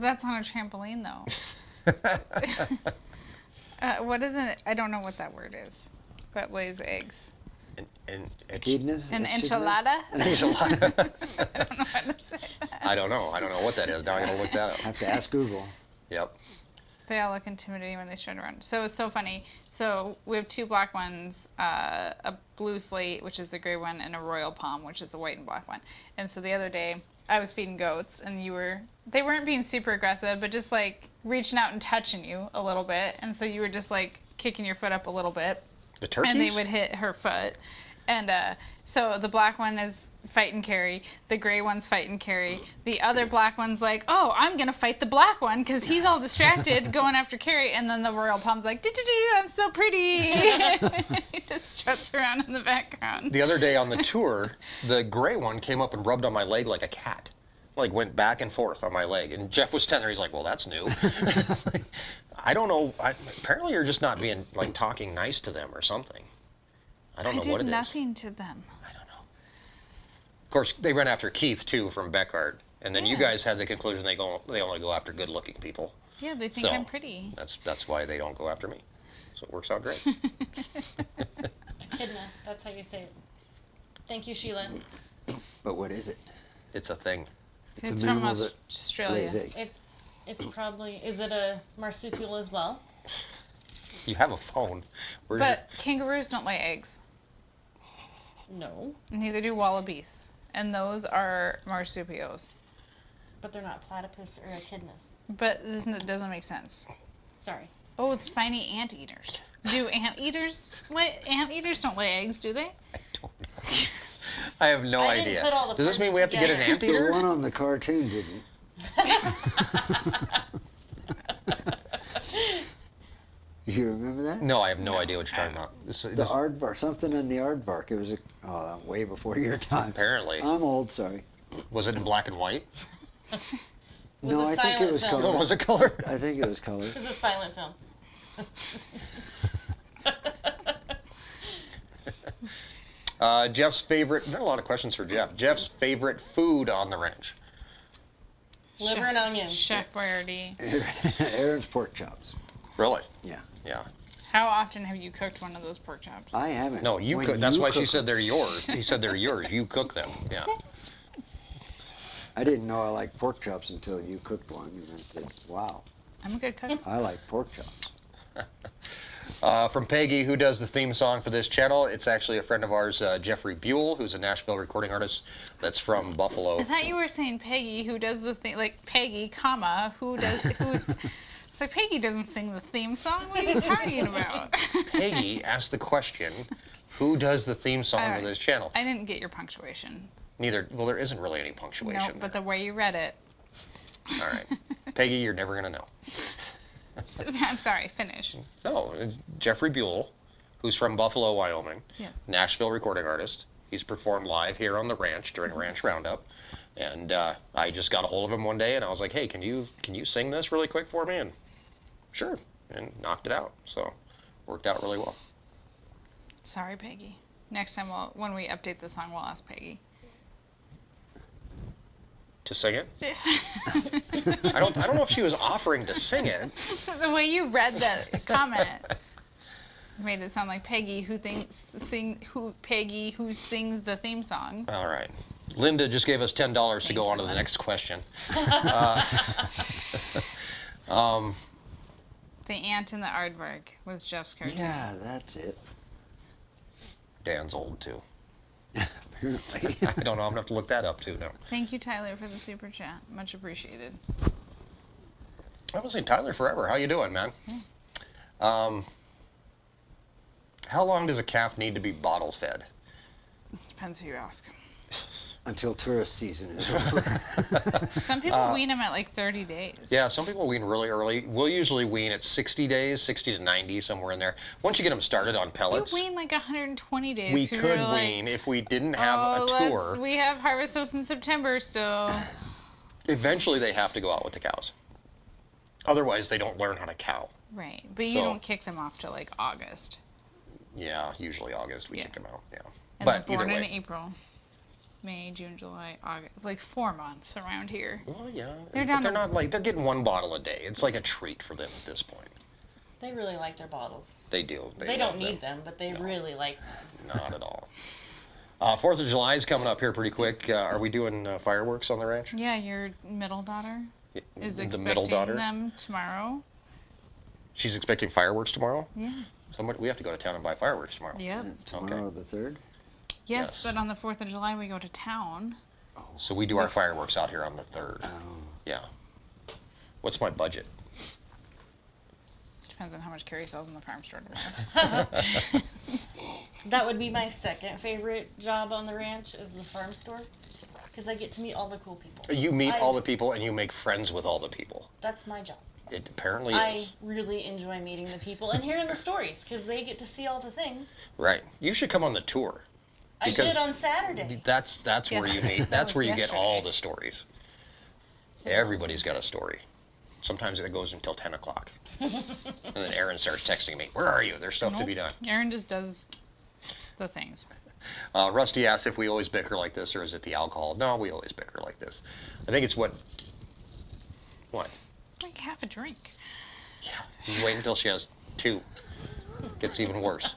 That's on a trampoline, though. What is it? I don't know what that word is. That lays eggs. And Echidnas? An Echidnas? enchilada? enchilada. I don't know how to say that. I don't know. I don't know what that is. Now I got to look that up. Have to ask Google. Yep. They all look intimidating when they strut around. So it's so funny. So we have 2 black ones, a blue slate, which is the gray one, and a royal palm, which is the white and black one. And so the other day, I was feeding goats, and they weren't being super aggressive, but just like reaching out and touching you a little bit. And so you were just like kicking your foot up a little bit. The turkeys? And they would hit her foot. And so the black one is fight and carry. The gray one's fight and carry. The other black one's like, oh, I'm going to fight the black one because he's all distracted going after carry. And then the royal palm's like, do-do-do, I'm so pretty. He just struts around in the background. The other day on the tour, the gray one came up and rubbed on my leg like a cat. Like went back and forth on my leg. And Jeff was standing there. He's like, well, that's new. I don't know. Apparently you're just not being like talking nice to them or something. I don't know what it did is. nothing to them. I don't know. Of course, they ran after Keith too from Beckard, and then you Yeah. guys had the conclusion they only go after good-looking people. Yeah, they think So, I'm pretty. That's why they don't go after me. So it works out great. Echidna, that's how you say it. Thank you, Sheila. But what is it? It's a thing. It's a from mammal that Australia. lays eggs. It's probably, is it a marsupial as well? You have a phone. Where's But kangaroos don't lay eggs. No, Neither do wallabies. And those are marsupials. but they're not platypus or echidnas. But it doesn't make sense. Sorry. Oh, it's spiny anteaters. Do anteaters lay? Anteaters don't lay eggs, do they? I don't know. I have no I idea. didn't put all the Does this parts mean we have to get an together. The anteater? one on the cartoon didn't. You remember that? No, I have no idea what you're talking about. The aardvark, something in the aardvark. It was way before your time. Apparently. I'm old, sorry. Was it in black and white? No, a I think it silent was film. Oh, color. was it color? I think it was color. It's a silent film. Jeff's favorite. There are a lot of questions for Jeff. Jeff's favorite food on the ranch. Liver and onions. Chef Boyardee. Aaron's pork chops. Really? Yeah. Yeah. How often have you cooked one of those pork chops? I haven't. No, you When cook. That's you why she cook said them. they're yours. He said they're yours. You cook them. Yeah. I didn't know I liked pork chops until you cooked one, and I said, "Wow, I'm a good cook. I like pork chops." From Peggy, who does the theme song for this channel. It's actually a friend of ours, Jeffrey Buell, who's a Nashville recording artist that's from Buffalo. I thought you were saying Peggy, who does the thing, like Peggy, comma, who does, who. It's like Peggy doesn't sing the theme song. What are you talking about? Peggy asked the question, who does the theme song for this channel? I didn't get your punctuation. Neither, well, there isn't really any punctuation. No, but the way you read it. All right. Peggy, you're never going to know. I'm sorry, finish. No, Jeffrey Buell, who's from Buffalo, Wyoming. Yes. Nashville recording artist. He's performed live here on the ranch during Ranch Roundup. And I just got a hold of him one day and I was like, hey, can you sing this really quick for me? And sure. And knocked it out. So worked out really well. Sorry, Peggy. Next time, when we update the song, we'll ask Peggy. To sing it? I don't know if she was offering to sing it. The way you read the comment made it sound like Peggy, who sings the theme song. All right. Linda just gave us $10 to go on to the next question. The ant in the aardvark was Jeff's cartoon. Yeah, that's it. Dan's old too. Apparently. I don't know. I'm gonna have to look that up too now. Thank you, Tyler, for the super chat. Much appreciated. I haven't seen Tyler forever. How you doing, man? How long does a calf need to be bottle fed? Depends who you ask. Until tourist season is over. Some people wean them at like 30 days. Yeah, some people wean really early. We'll usually wean at 60 days, 60 to 90, somewhere in there. Once you get them started on You pellets, wean like 120 days. we so could you're like, wean if we didn't have a tour. We have harvest hosts in September still. Eventually, they have to go out with the cows. Otherwise, they don't learn how to cow. Right, but you So- don't kick them off till like August. Yeah, usually August we Yeah. kick them out. Yeah, And but they're either born in way. April, May, June, July, August, like 4 months around here. Well, yeah, They're but down they're to- not like they're getting one bottle a day. It's like a treat for them at this point. They really like their bottles. They do. They love don't need them, but they No. really like. Not at all. 4th of July is coming up here pretty quick. Are we doing fireworks on the ranch? Yeah, your middle daughter is the expecting middle daughter. them tomorrow. She's expecting fireworks tomorrow. Yeah. We have to go to town and buy fireworks tomorrow. Yep. Tomorrow the 3rd. Yes, Yes. but on the 4th of July we go to town. So we do our fireworks out here on the 3rd. Oh. Yeah. What's my budget? Depends on how much Carrie sells in the farm store tomorrow. That would be my second favorite job on the ranch is the farm store, because I get to meet all the cool people. You meet I- all the people and you make friends with all the people. That's my job. It apparently I is. really enjoy meeting the people and hearing the stories because they get to see all the things. Right. You should come on the tour. I Because did on Saturday. That's where you meet. That's was where you get all yesterday. the stories. Everybody's got a story. Sometimes it goes until 10 o'clock. And then Erin starts texting me, "Where are you? There's stuff to be done." Erin just does the things. Rusty asked if we always bicker like this or is it the alcohol? No, we always bicker like this. I think it's what? Like half a drink. Yeah. You wait until she has 2. Gets even worse.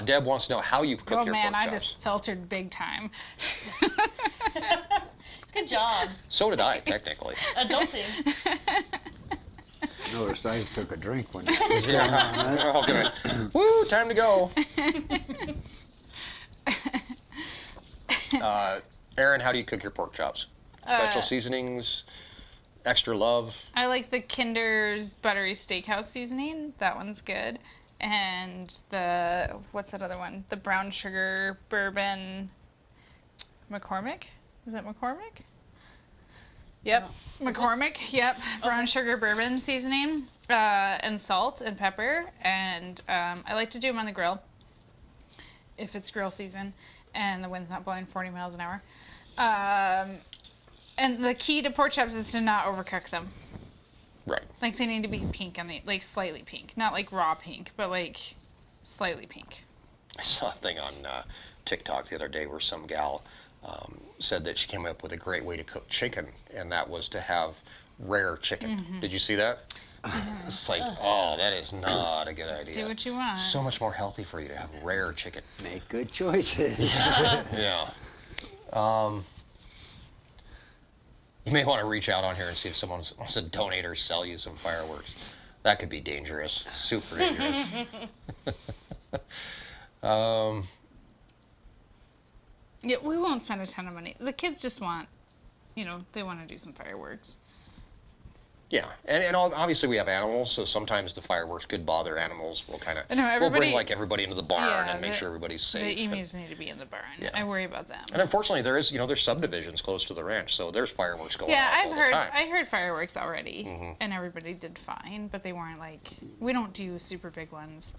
Deb wants to know how you cook Oh your man, pork I chops. just filtered big time. Good job. So did I, technically. Adulting. Noticed I took a drink when. Yeah. Oh, good. Woo, time to go. Erin, how do you cook your pork chops? Special seasonings, extra love. I like the Kinder's buttery steakhouse seasoning. That one's good. And the, what's that other one? The brown sugar bourbon McCormick? Is that McCormick? Yep. McCormick, yep. Brown sugar bourbon seasoning, and salt and pepper. And I like to do them on the grill if it's grill season and the wind's not blowing 40 miles an hour. And the key to pork chops is to not overcook them. Right. Like they need to be pink on the, like slightly pink, not like raw pink, but like slightly pink. I saw a thing on TikTok the other day where some gal said that she came up with a great way to cook chicken, and that was to have rare chicken. Mm-hmm. Did you see that? It's like, oh, that is not a good idea. Do what you want. So much more healthy for you to have rare chicken. Make good choices. Yeah. You may want to reach out on here and see if someone wants to donate or sell you some fireworks. That could be dangerous. Super dangerous. Yeah, we won't spend a ton of money. The kids just want, they want to do some fireworks. Yeah, and obviously we have animals, so sometimes the fireworks could bother animals. We'll kind of I know, we'll bring everybody- like everybody into the barn Yeah, and make sure everybody's safe. The and- emus need to be in the barn. Yeah. I worry about them. And unfortunately, there's subdivisions close to the ranch, so there's fireworks going Yeah, off all I've the heard. time. I heard fireworks already, and everybody did fine, but they weren't like. We don't do super big ones.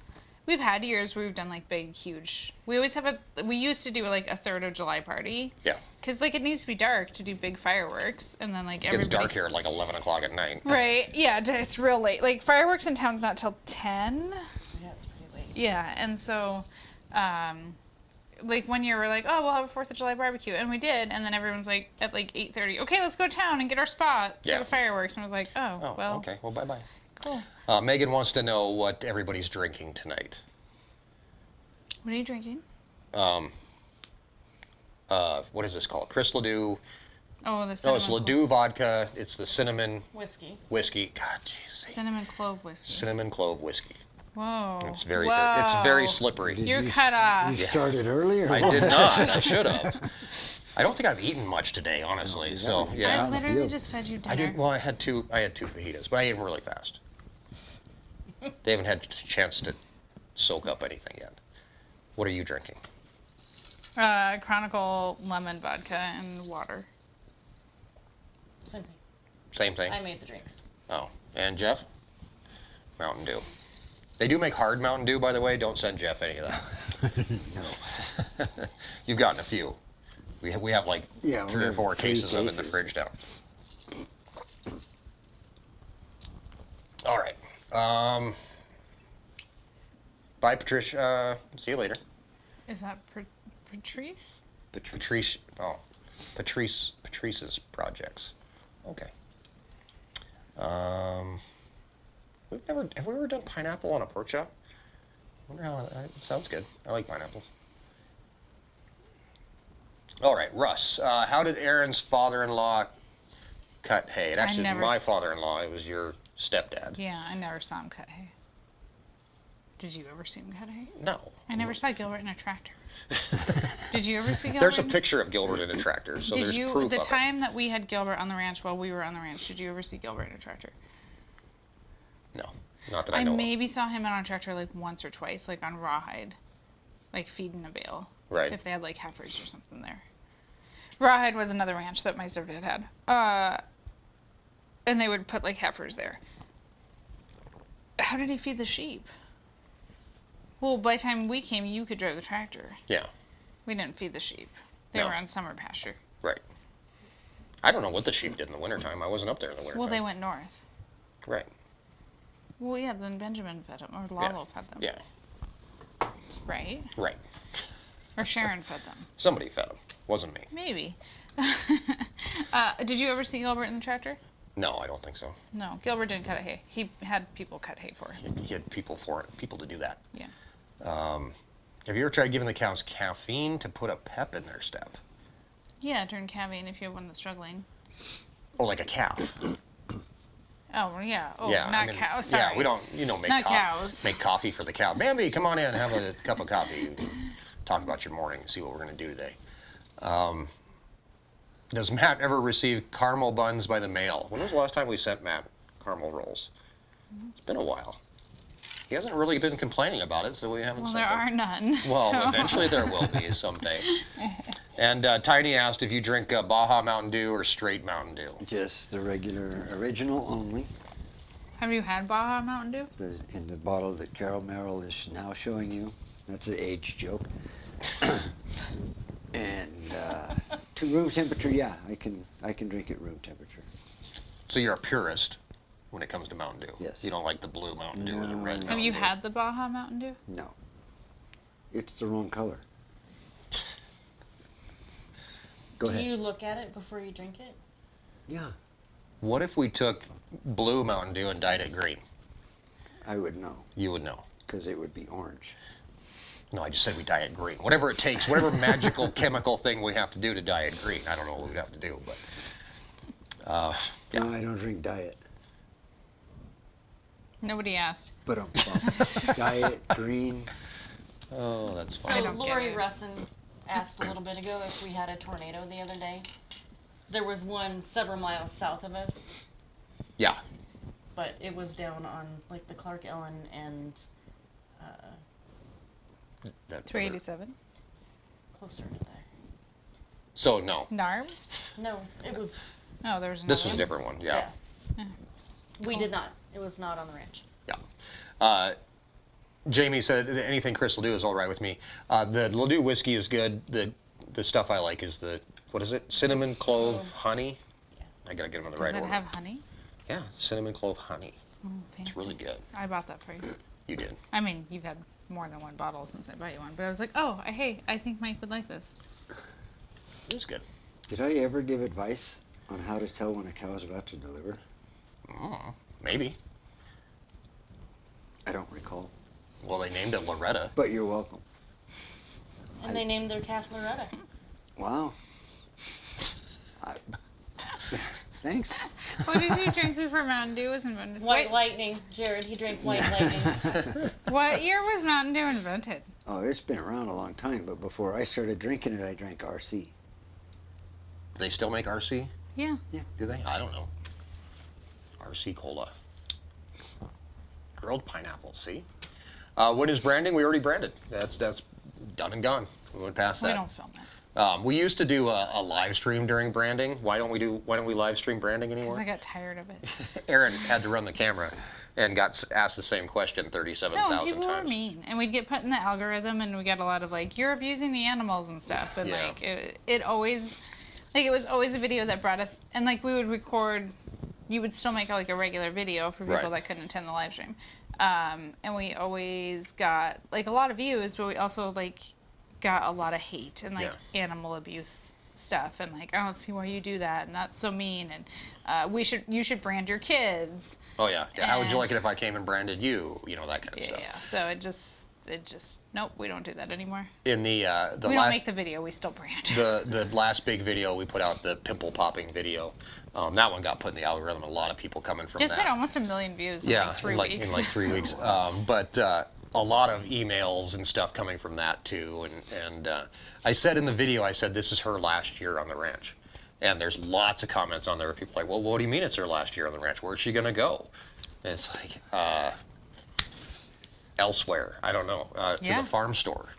We've had years where we've done like big, huge. We always have we used to do like a 3rd of July party. Yeah, Cause like it needs to be dark to do big fireworks, and then like it gets everybody. dark here at like 11 o'clock at night. Right. Yeah, it's real late. Like fireworks in town's not till 10. Yeah, it's pretty late. Yeah, and so, like one year we're like, oh, we'll have a 4th of July barbecue, and we did, and then everyone's like at like 8:30, okay, let's go to town and get our spot for Yeah. the fireworks, and I was like, oh, Oh, well, okay. Well, bye-bye. cool. Megan wants to know what everybody's drinking tonight. What are you drinking? What is this called? Chris Ledoux. Oh, the No, cinnamon. it's Ledoux vodka. It's the cinnamon Whiskey. whiskey. God, jeez. Cinnamon clove whiskey. Cinnamon clove whiskey. Whoa. It's very Whoa. slippery. You're cut off. You started earlier. I did not. I should have. I don't think I've eaten much today, honestly. you So haven't. yeah. I literally you. just fed you dinner. I did. Well, I had two fajitas, but I ate them really fast. They haven't had a chance to soak up anything yet. What are you drinking? Chronicle lemon vodka and water. Same thing. Same thing. I made the drinks. Oh, and Jeff? Mountain Dew. They do make hard Mountain Dew, by the way. Don't send Jeff any of that. You've gotten a few. We have like Yeah, we 3 or have 4 3 cases of it in the cases. fridge now. Bye, Patricia. See you later. Is that Patrice? Patrice. Oh, Patrice's projects. Okay. Have we ever done pineapple on a pork chop? I wonder how it sounds good. I like pineapples. All right, Russ. How did Erin's father-in-law cut hay? It actually never my father-in-law. It was your stepdad. Yeah, I never saw him cut hay. Did you ever see him cut hay? No. I never saw Gilbert in a tractor. Did you ever see Gilbert? There's a picture of Gilbert in a tractor, so Did there's you, proof the of it. time that we had Gilbert on the ranch while we were on the ranch, did you ever see Gilbert in a tractor? No, not that I I know of. maybe saw him on a tractor like once or twice, like on rawhide, like feeding a bale. Right. If they had like heifers or something there. Rawhide was another ranch that my stepdad had. And they would put like heifers there. How did he feed the sheep? Well, by the time we came, you could drive the tractor. Yeah, We didn't feed the sheep. They No. were on summer pasture. right. I don't know what the sheep did in the wintertime. I wasn't up there in the wintertime. Well, they went north. Right. Well, yeah, then Benjamin fed them, or Lalo fed them. Yeah, Right? right. Or Sharon fed them. Somebody fed them. Wasn't me. Maybe. Did you ever see Gilbert in the tractor? No, I don't think so. No, Gilbert didn't cut hay. He had people cut hay for him. He had people to do that. Yeah. Have you ever tried giving the cows caffeine to put a pep in their step? Yeah, during calving if you have one that's struggling. Oh, like a calf. Oh, well, yeah. Oh, Yeah, not cows. Sorry. Yeah, we don't, make Not cows. Make coffee for the cow. Bambi, come on in, have a cup of coffee. Talk about your morning, see what we're going to do today. Does Matt ever receive caramel buns by the mail? When was the last time we sent Matt caramel rolls? It's been a while. He hasn't really been complaining about it, so we haven't Well, sent there them. are none. Well, so. eventually there will be someday. And Tiny asked if you drink Baja Mountain Dew or straight Mountain Dew. Just the regular original only. Have you had Baja Mountain Dew? In the bottle that Carol Merrill is now showing you. That's an age joke. And to room temperature, yeah, I can drink it room temperature. So you're a purist when it comes to Mountain Dew. Yes. You don't like the blue Mountain Dew or the red Mountain Have you Dew. had the Baja Mountain Dew? No. It's the wrong color. Go Do ahead. you look at it before you drink it? Yeah, What if we took blue Mountain Dew and dyed it green? I would know, You would know. because it would be orange. No, I just said we dye it green. Whatever it takes, whatever magical chemical thing we have to do to dye it green. I don't know what we'd have to do, but yeah. No, I don't drink diet. Nobody asked. But diet, green. Oh, that's So fine. don't get Lori it. Russin asked a little bit ago if we had a tornado the other day. There was one several miles south of us, Yeah. but it was down on like the Clark Ellen and That- 387. closer to there. So no, Narm? No, it was. No, there was another this was a one. different one. Yeah. We did not. It was not on the ranch. Yeah. Jamie said anything Chris will do is all right with me. The Ledoux whiskey is good. The stuff I like is the, what is it? Cinnamon, clove, honey. I gotta get them in the Does right it order. have honey? Yeah, cinnamon, clove, honey. Oh, fancy. It's really good. I bought that for you. You did. I mean, you've had more than one bottle since I bought you one, but I was like, oh, hey, I think Mike would like this. It was good. Did I ever give advice on how to tell when a cow is about to deliver? Maybe. I don't recall. Well, they named it Loretta. But you're welcome. And they named their calf Loretta. Wow. Thanks. What did you drink before Mountain Dew was invented? White Lightning. Jared, he drank White Lightning. What year was Mountain Dew invented? Oh, it's been around a long time, but before I started drinking it, I drank RC. Do they still make RC? Yeah. Do they? I don't know. RC Cola. Grilled pineapple, see? When is branding? We already branded. That's done and gone. We went past We that. don't film it. We used to do a live stream during branding. Why don't we live stream branding Because anymore? I got tired of it. Aaron had to run the camera and got asked the same question 37,000 No, people times. were mean. And we'd get put in the algorithm and we got a lot of like, you're abusing the animals and stuff. And Yeah. like, it always, like it was always a video that brought us, and like we would record you would still make like a regular video for people Right. that couldn't attend the live stream. And we always got like a lot of views, but we also like got a lot of hate and like animal abuse stuff, and like, I don't see why you do that, and that's so mean, and you should brand your kids. Oh yeah. How would you like it if I came and branded you? You know, that kind of stuff. Yeah, so it just nope, we don't do that anymore. In the We don't make the video, we still brand. the last big video we put out, the pimple popping video, that one got put in the algorithm. A lot of people coming from It's that. had almost 1 million views in Yeah, like 3 in weeks. like 3 weeks. But a lot of emails and stuff coming from that too. And I said in the video, I said this is her last year on the ranch. And there's lots of comments on there. People are like, well, what do you mean it's her last year on the ranch? Where's she gonna go? And it's like, elsewhere. I don't know. To Yeah. the farm store.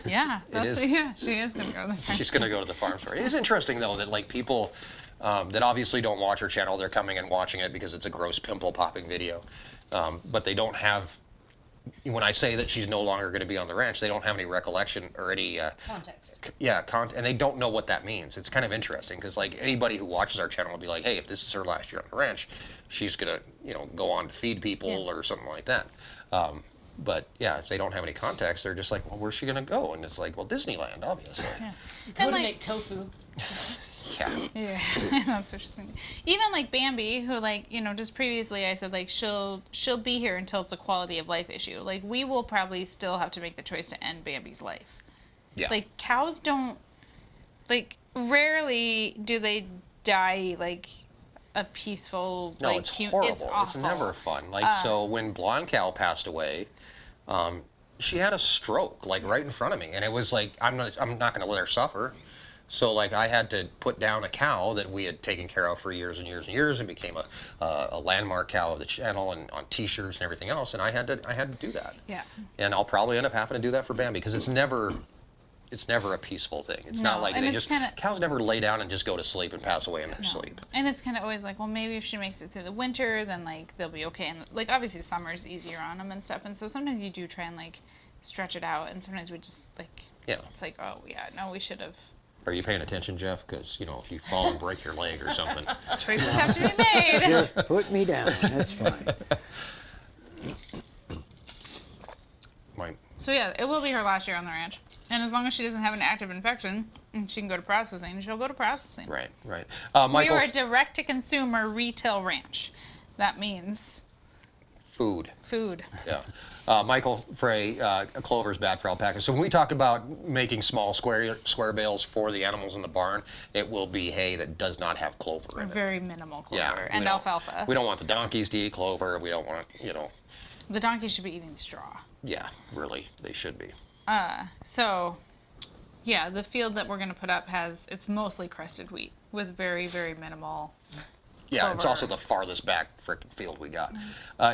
Yeah, is. Yeah, she is gonna go to the farm. She's gonna go to the farm store. It is interesting though that like people that obviously don't watch her channel, they're coming and watching it because it's a gross pimple popping video. But they don't have, when I say that she's no longer going to be on the ranch, they don't have any recollection or any Context. and they don't know what that means. It's kind of interesting because like anybody who watches our channel will be like, hey, if this is her last year on the ranch, she's gonna go on to feed people or something like that. But yeah, if they don't have any context, they're just like, well, where's she gonna go? And it's like, well, Disneyland, obviously. Yeah. Go And to like, make tofu. Yeah. yeah, that's what she's thinking. Even like Bambi, who like just previously I said like she'll be here until it's a quality of life issue. Like we will probably still have to make the choice to end Bambi's life. Yeah. Like cows don't, like rarely do they die like a peaceful. No, like, it's horrible. It's awful. never fun. Like so, when Blonde Cow passed away, she had a stroke like right in front of me, and it was like I'm not going to let her suffer. So like I had to put down a cow that we had taken care of for years and years and years, and became a landmark cow of the channel and on T-shirts and everything else. And I had to do that. Yeah. And I'll probably end up having to do that for Bambi because it's never a peaceful thing. It's not No, like and they it's just kinda- cows never lay down and just go to sleep and pass away in their No. sleep. And it's kind of always like, well, maybe if she makes it through the winter, then like they'll be okay. And like obviously summer's easier on them and stuff. And so sometimes you do try and like stretch it out, and sometimes we just like it's like, oh yeah, no, we should have. Are you paying attention, Jeff? Because if you fall and break your leg or something. Choices have to be made. Just put me down. That's fine. So yeah, it will be her last year on the ranch, and as long as she doesn't have an active infection and she can go to processing, she'll go to processing. Right. We Michael, are a direct-to-consumer retail ranch. That means food. food. Yeah. Michael Frey, clover is bad for alpaca. So when we talk about making small square bales for the animals in the barn, it will be hay that does not have clover in it. Very minimal clover Yeah, we and don't- alfalfa. We don't want the donkeys to eat clover. We don't want, The donkeys should be eating straw. yeah, really, they should be. So, yeah, the field that we're going to put up it's mostly crested wheat with very, very minimal. Yeah, it's Clover. also the farthest back frickin' field we got.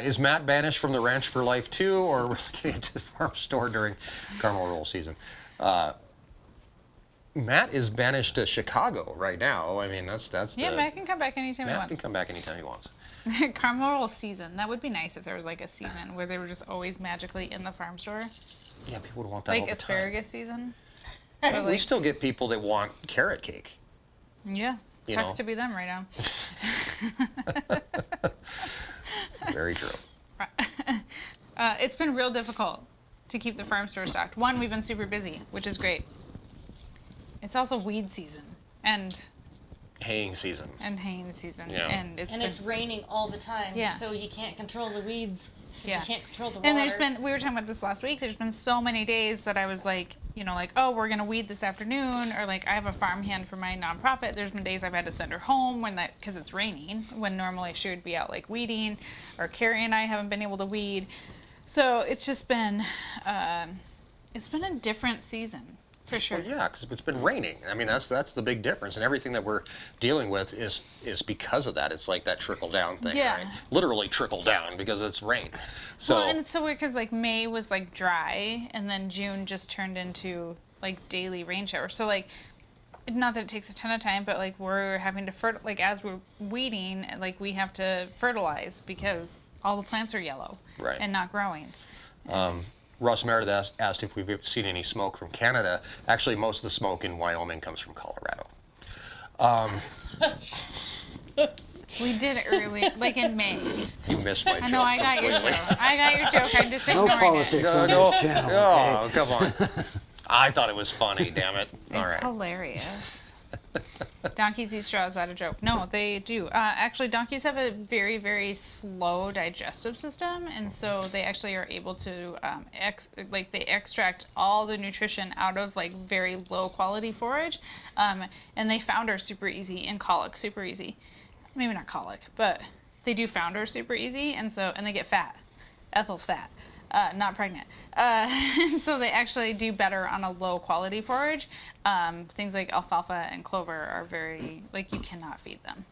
Is Matt banished from the ranch for life too, or we're getting into the farm store during caramel roll season? Matt is banished to Chicago right now. I mean, that's Yeah, Matt can come back anytime he Matt can wants. come back anytime he wants. Caramel roll season. That would be nice if there was like a season where they were just always magically in the farm store. Yeah, people would want that all Like the time. asparagus season. Hey, Or we like- still get people that want carrot cake. Yeah. You Sucks know. to be them right now. Very true. It's been real difficult to keep the farm store stocked. One, we've been super busy, which is great. It's also weed season and Haying season. haying season. Yeah. And It's raining all the time, Yeah. so you can't control the weeds. 'Cause Yeah. You can't control the water. And there's been, we were talking about this last week, there's been so many days that I was like, oh, we're going to weed this afternoon, or like I have a farmhand for my nonprofit. There's been days I've had to send her home because it's raining, when normally she would be out like weeding, or Carrie and I haven't been able to weed. So it's just been, it's been a different season, for sure. Well, yeah, because it's been raining. I mean, that's the big difference, and everything that we're dealing with is because of that. It's like that trickle down thing, Yeah. right? Literally trickle down because it's rain. So Well, and it's so weird because like May was like dry, and then June just turned into like daily rain showers. So like, not that it takes a ton of time, but like we're having to like as we're weeding, like we have to fertilize because all the plants are yellow Right. and not growing. Russ Meredith asked if we've seen any smoke from Canada. Actually, most of the smoke in Wyoming comes from Colorado. We did early, like in May. You missed my joke. I know, I got your completely. joke. I got your joke. I'm just No ignoring politics it. on this channel. Oh, okay? come on. I thought it was funny, damn it. All It's right. hilarious. Donkeys eat straws, that a joke? No, they do. Actually, donkeys have a very, very slow digestive system, and so they actually are able to they extract all the nutrition out of like very low quality forage, and they founder super easy and colic super easy. Maybe not colic, but they do founder super easy, and they get fat. Ethel's fat. Not pregnant. So they actually do better on a low quality forage. Things like alfalfa and clover are very, like, you cannot feed them.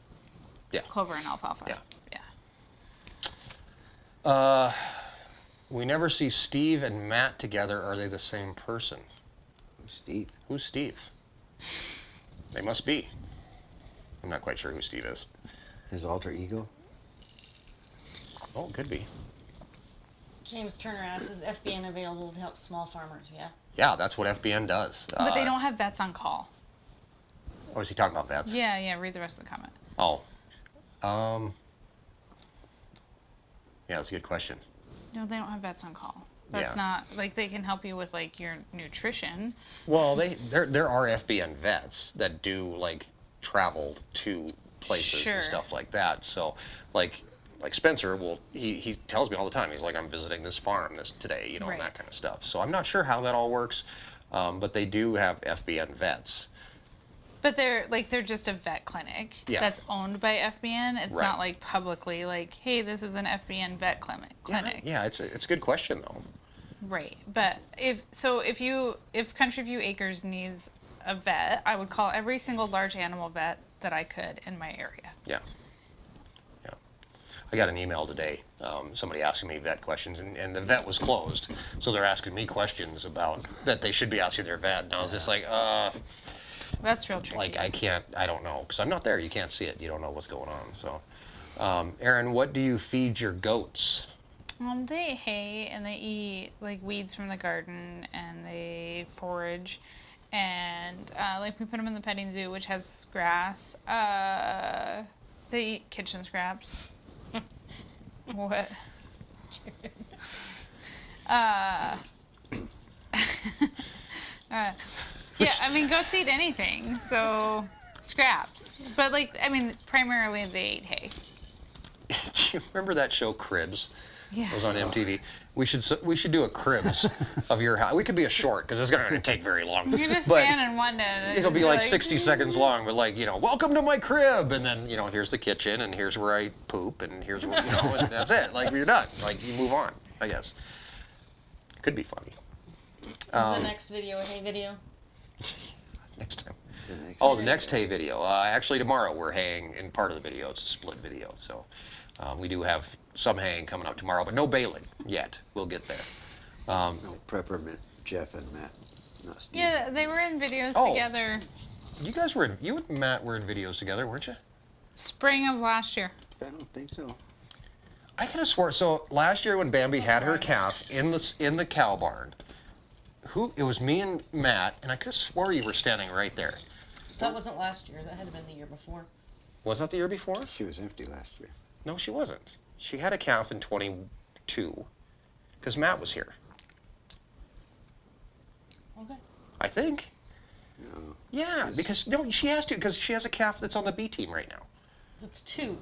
Yeah. Clover and alfalfa. Yeah. Yeah. We never see Steve and Matt together. Are they the same person? Steve. Who's Steve? They must be. I'm not quite sure who Steve is. His alter ego. Oh, it could be. James Turner asks, is FBN available to help small farmers? Yeah. Yeah, that's what FBN does. But they don't have vets on call. Oh, is he talking about vets? Yeah, read the rest of the comment. Oh. Yeah, that's a good question. No, they don't have vets on call. That's Yeah. not, like, they can help you with, like, your nutrition. Well, there are FBN vets that do like travel to places Sure. and stuff like that. So, like Spencer will he tells me all the time. He's like, I'm visiting this farm today, you know, Right. and that kind of stuff. So I'm not sure how that all works, but they do have FBN vets. But they're just a vet clinic that's owned by FBN. It's Right. not like publicly like, hey, this is an FBN vet clinic. Yeah, it's a good question though. Right. But if Country View Acres needs a vet, I would call every single large animal vet that I could in my area. Yeah. I got an email today, somebody asking me vet questions, and the vet was closed. So they're asking me questions about that they should be asking their vet. And I was just like, That's real tricky. like I don't know, because I'm not there. You can't see it. You don't know what's going on. So, Erin, what do you feed your goats? They eat hay and they eat like weeds from the garden and they forage. And like we put them in the petting zoo, which has grass. They eat kitchen scraps. What? Yeah, I mean, goats eat anything, so scraps. But like, I mean, primarily they eat hay. Do you remember that show Cribs? Yeah. It was on MTV. We should do a Cribs of your house. We could be a short because it's not going to take very long. You just But stand in one end. it'll be like 60 seconds long, but like, you know, welcome to my crib, and then, you know, here's the kitchen, and here's where I poop, and here's where, you know, and that's it. Like, you're done. Like, you move on, I guess. Could be funny. Is the next video a hay video? Next time. The The next hay video. Actually, tomorrow we're haying in part of the video. It's a split video, so we do have some haying coming up tomorrow, but no baling yet. We'll get there. No, Peppermint, Jeff and Matt. Not Steve. Yeah, they were in videos Oh. together You and Matt were in videos together, weren't you? spring of last year. I don't think so. I could have swore. So last year when Bambi had her calf in the cow barn, it was me and Matt, and I could have swore you were standing right there. That wasn't last year. That had to been the year before. Was that the year before? She was empty last year. No, she wasn't. She had a calf in 22, because Matt was here. Okay. I think. No. Yeah, because she has to, because she has a calf that's on the B team right now. That's 2.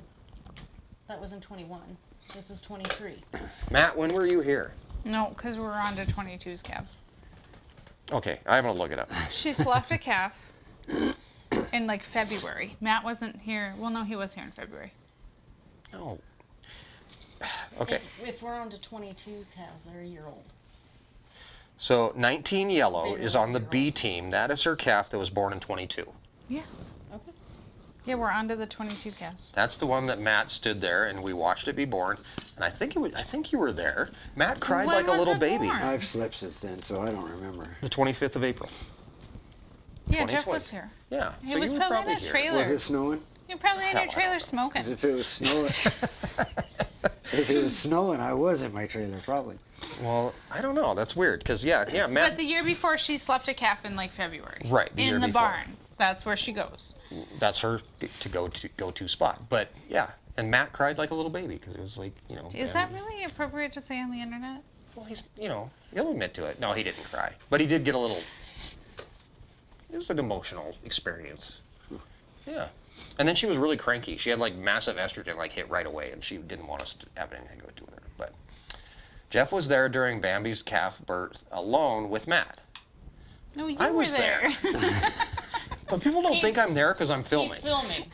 That was in 21. This is 23. Matt, when were you here? No, because we're on to 22's calves. Okay, I'm gonna look it up. She left a calf in like February. Matt wasn't here. Well, no, he was here in February. No. Okay. If we're on to 22 calves, they're a year old. So 19 Yellow They is were on the a year B old. team. That is her calf that was born in 22. Yeah. Okay. Yeah, we're on to the 22 calves. That's the one that Matt stood there and we watched it be born. And I think you were there. Matt cried When like a was little it baby. born? I've slept since then, so I don't remember. The 25th of April. Yeah, Jeff 2020. was here. Yeah. He so was you were probably in his here. trailer. Was it snowing? You're probably in Hell, your I trailer don't know. smoking. 'Cause if it was snowing, if it was snowing, I was in my trailer probably. Well, I don't know. That's weird. Because, yeah, Matt. But the year before, she left a calf in like February. Right, the year in the before. barn. That's where she goes. That's her go-to spot. But yeah, and Matt cried like a little baby because it was like, you know. Is that really appropriate to say on the internet? Well, he's, you know, he'll admit to it. No, he didn't cry, but he did get a little. It was an emotional experience. Yeah. And then she was really cranky. She had like massive estrogen like hit right away, and she didn't want us to have anything to do with her. But Jeff was there during Bambi's calf birth alone with Matt. No, you I were was there. But people don't think I'm there because I'm filming. He's filming.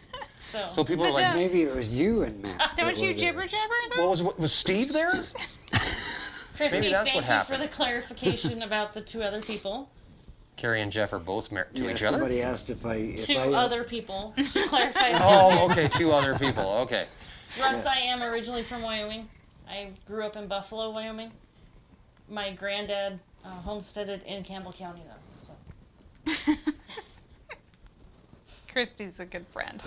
So people are But, like, Maybe it was you and Matt. that Don't you were there. jibber jabber though? was Steve there? Christy, Maybe that's thank what you happened. for the clarification about the 2 other people. Carrie and Jeff are both married to Yeah, each other? somebody asked if I. 2 other people. Clarify. Oh, okay, 2 other people. Okay. Russ, I am originally from Wyoming. I grew up in Buffalo, Wyoming. My granddad homesteaded in Campbell County, though. So. Christy's a good friend.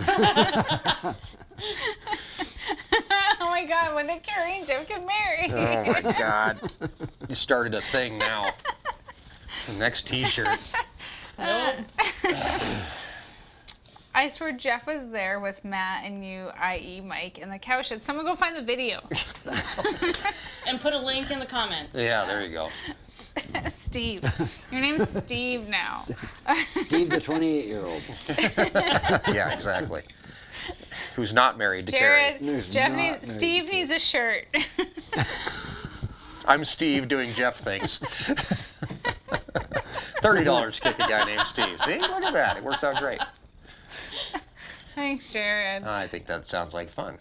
Oh my God, when did Carrie and Jeff get married? Oh my God. You started a thing now. The next T-shirt. Nope. I swear Jeff was there with Matt and you, i.e. Mike, in the cow shed. Someone go find the video. And put a link in the comments. Yeah, there you go. Steve. Your name's Steve now. Steve, the 28-year-old. Yeah, exactly. Who's not married to Jared, Carrie. There's Jeff not needs, married Steve to needs a shirt. I'm Steve doing Jeff things. $30 kick a guy named Steve. See, look at that. It works out great. Thanks, Jared. I think that sounds like fun.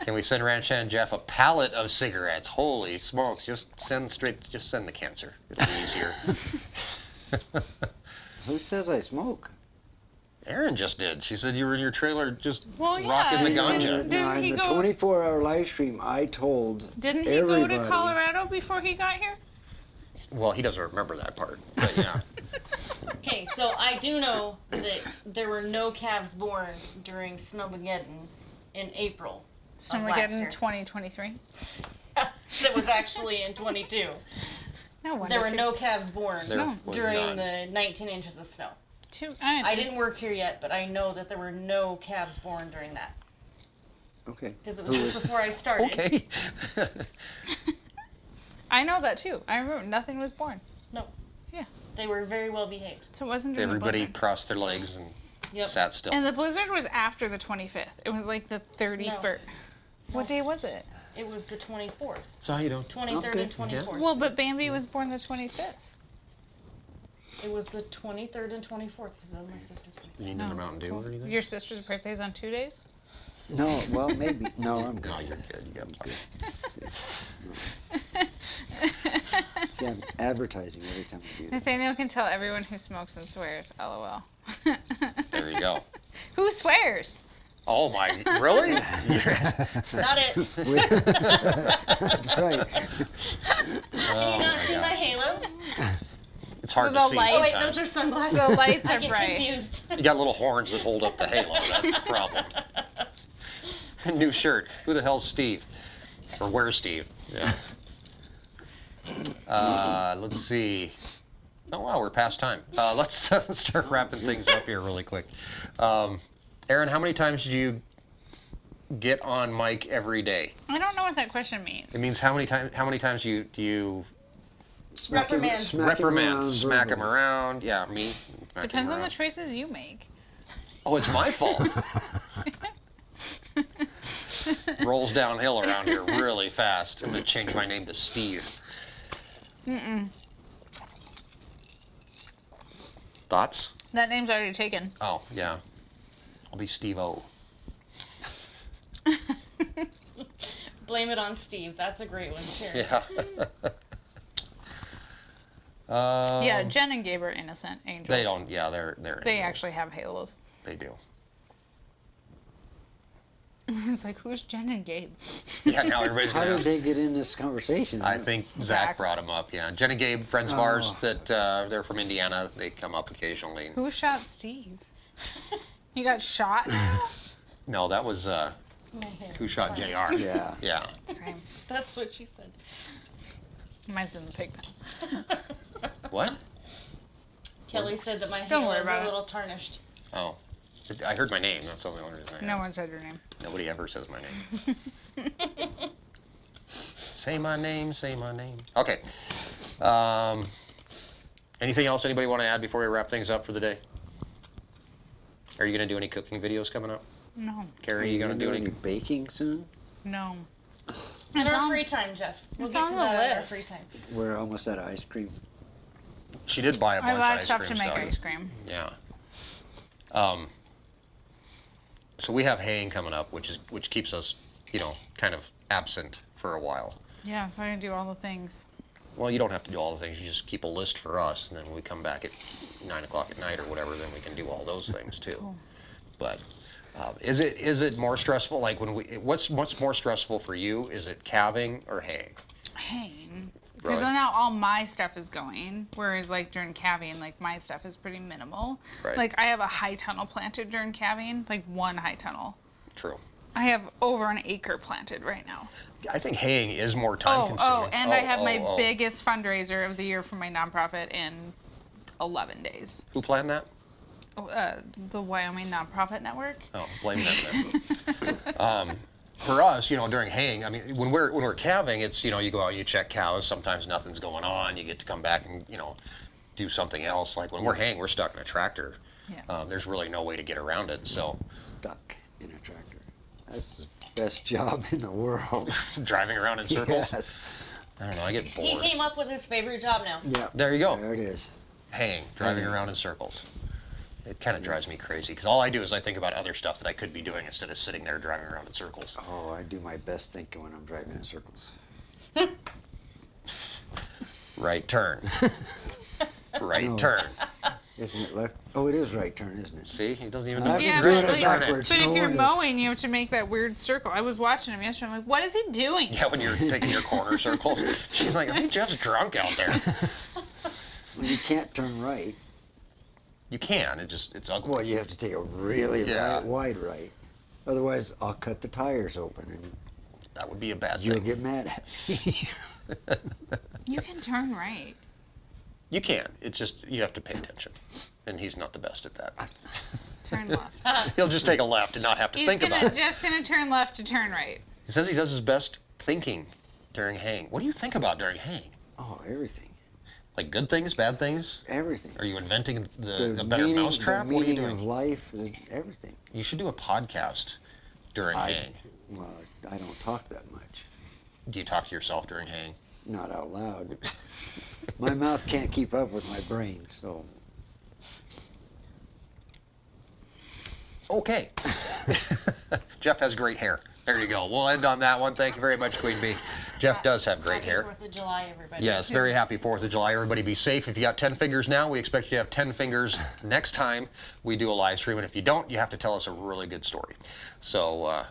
Can we send Ranch and Jeff a pallet of cigarettes? Holy smokes! Just send the cancer. It'll be easier. Who says I smoke? Erin just did. She said you were in your trailer just Well, yeah, rocking the ganja. Didn't No, in he the go- 24-hour live stream, I told Didn't he everybody, go to Colorado before he got here? Well, he doesn't remember that part, but yeah. Okay, so I do know that there were no calves born during Snowmageddon in April So of we're last getting year. 2023. That was actually in 22. No wonder. There were no calves born There was during none. the 19 inches of snow. I I didn't work here yet, but I know that there were no calves born during that. Okay. Because it was just before I started. Okay. I know that too. I remember nothing was born. No. Yeah. They were very well behaved. So it wasn't during Everybody the blizzard. crossed their legs and Yep. sat still. And the blizzard was after the 25th. It was like the 31st. What day was it? It was the 24th. So how you doing? 23rd Okay. and 24th. Well, but Bambi was born the 25th. It was the 23rd and 24th because of my sister's birthday. You need another Mountain Dew or anything? Your sister's birthday's on 2 days? No, well, maybe. No, I'm good. No, you're good. You got plenty. Yeah, I'm advertising every time we do that. Nathaniel can tell everyone who smokes and swears. LOL. There you go. Who swears? Oh my, really? Yes. Not it. That's right. Can you not see my halo? It's hard So to the see light- Oh wait, sometimes. those are sunglasses. The lights I are get bright. confused. You got little horns that hold up the halo. That's the problem. New shirt. Who the hell's Steve? Or where's Steve? Yeah. Let's see. Oh wow, we're past time. Let's start wrapping things up here really quick. Erin, how many times do you get on Mike every day? I don't know what that question means. It means how many times do you Reprimand. reprimand, smack him around? Yeah, me. Smack him Depends on the around. choices you make. Oh, it's my fault. Rolls downhill around here really fast. I'm gonna change my name to Steve. Thoughts? That name's already taken. Oh, yeah. I'll be Steve-O. Blame it on Steve. That's a great one. Sure. Yeah. Yeah, Jen and Gabe are innocent angels. They don't. Yeah, they're. They angels. actually have halos. They do. It's like, who's Jen and Gabe? Yeah. Now everybody's How gonna. did ask. they get in this conversation? I think Zach Zach. brought him up. Yeah, Jen and Gabe, friends of ours Oh. that they're from Indiana. They come up occasionally. Who shot Steve? He got shot now? No, that was My hair. who shot Jr. Yeah. Yeah. Same. That's what she said. Mine's in the pig pen. What? Kelly said that my Don't hair worry is about a it. little tarnished. Oh, I heard my name. That's the only reason I No asked. one said your name. Nobody ever says my name. Say my name, say my name. Okay. Anything else anybody want to add before we wrap things up for the day? Are you going to do any cooking videos coming up? No. Carrie, you going to do any? baking soon? No. In It's our on- free time, Jeff. We'll it's get on to the that in our list. free time. We're almost out of ice cream. She did buy a I bunch bought of ice stuff cream to make stuff. ice cream. Yeah. So we have haying coming up, which keeps us, kind of absent for a while. Yeah, so I can do all the things. Well, you don't have to do all the things. You just keep a list for us, and then when we come back at 9 o'clock at night or whatever, then we can do all those things too. Cool. But is it more stressful? Like what's more stressful for you? Is it calving or haying? Haying. Because Right. now all my stuff is going, whereas like during calving, like my stuff is pretty minimal. Right. Like I have a high tunnel planted during calving, like one high tunnel. True. I have over an acre planted right now. I think haying is more time consuming. And I have my biggest fundraiser of the year for my nonprofit in 11 days. Who planned that? The Wyoming Nonprofit Network. Oh, blame them. For us, during haying, I mean, when we're calving, it's, you go out, you check cows. Sometimes nothing's going on. You get to come back and, do something else. Like when we're haying, we're stuck in a tractor. Yeah. There's really no way to get around it. So Stuck in a tractor. That's the best job in the world. driving around in circles, Yes. I don't know, I get He bored. came up with his favorite job now. Yeah. There you go. There it is. Haying, driving around in circles. It kind of drives me crazy because all I do is I think about other stuff that I could be doing instead of sitting there driving around in circles. Oh, I do my best thinking when I'm driving in circles. Right turn. Right No. turn. Isn't it left? Oh, it is right turn, isn't it? See, he doesn't even I know. was Yeah, he's doing but, it right like, turn backwards. but No if you're wonder. mowing, you have to make that weird circle. I was watching him yesterday. I'm like, what is he doing? Yeah, when you're taking your corner circles. She's like, I think Jeff's drunk out there. Well, you can't turn right. You can, it's ugly. Well, you have to take a really Yeah. wide right. Otherwise, I'll cut the tires open and That would be a bad you'll thing. get mad at me. You can turn right. You can, it's just, you have to pay attention. And he's not the best at that. Turn left. He'll just take a left and not have to think about it. Jeff's gonna turn left to turn right. He says he does his best thinking during haying. What do you think about during haying? Oh, everything. Like good things, bad things? Everything. Are you inventing a better meaning- mousetrap? the What are you meaning doing? of life, everything. You should do a podcast during haying. Well, I don't talk that much. Do you talk to yourself during haying? Not out loud. My mouth can't keep up with my brain, so. Okay. Jeff has great hair. There you go. We'll end on that one. Thank you very much, Queen Bee. Jeff does have great Happy hair. 4th of July, everybody. Yes, very happy 4th of July. Everybody be safe. If you got 10 fingers now, we expect you to have 10 fingers next time we do a live stream. And if you don't, you have to tell us a really good story. So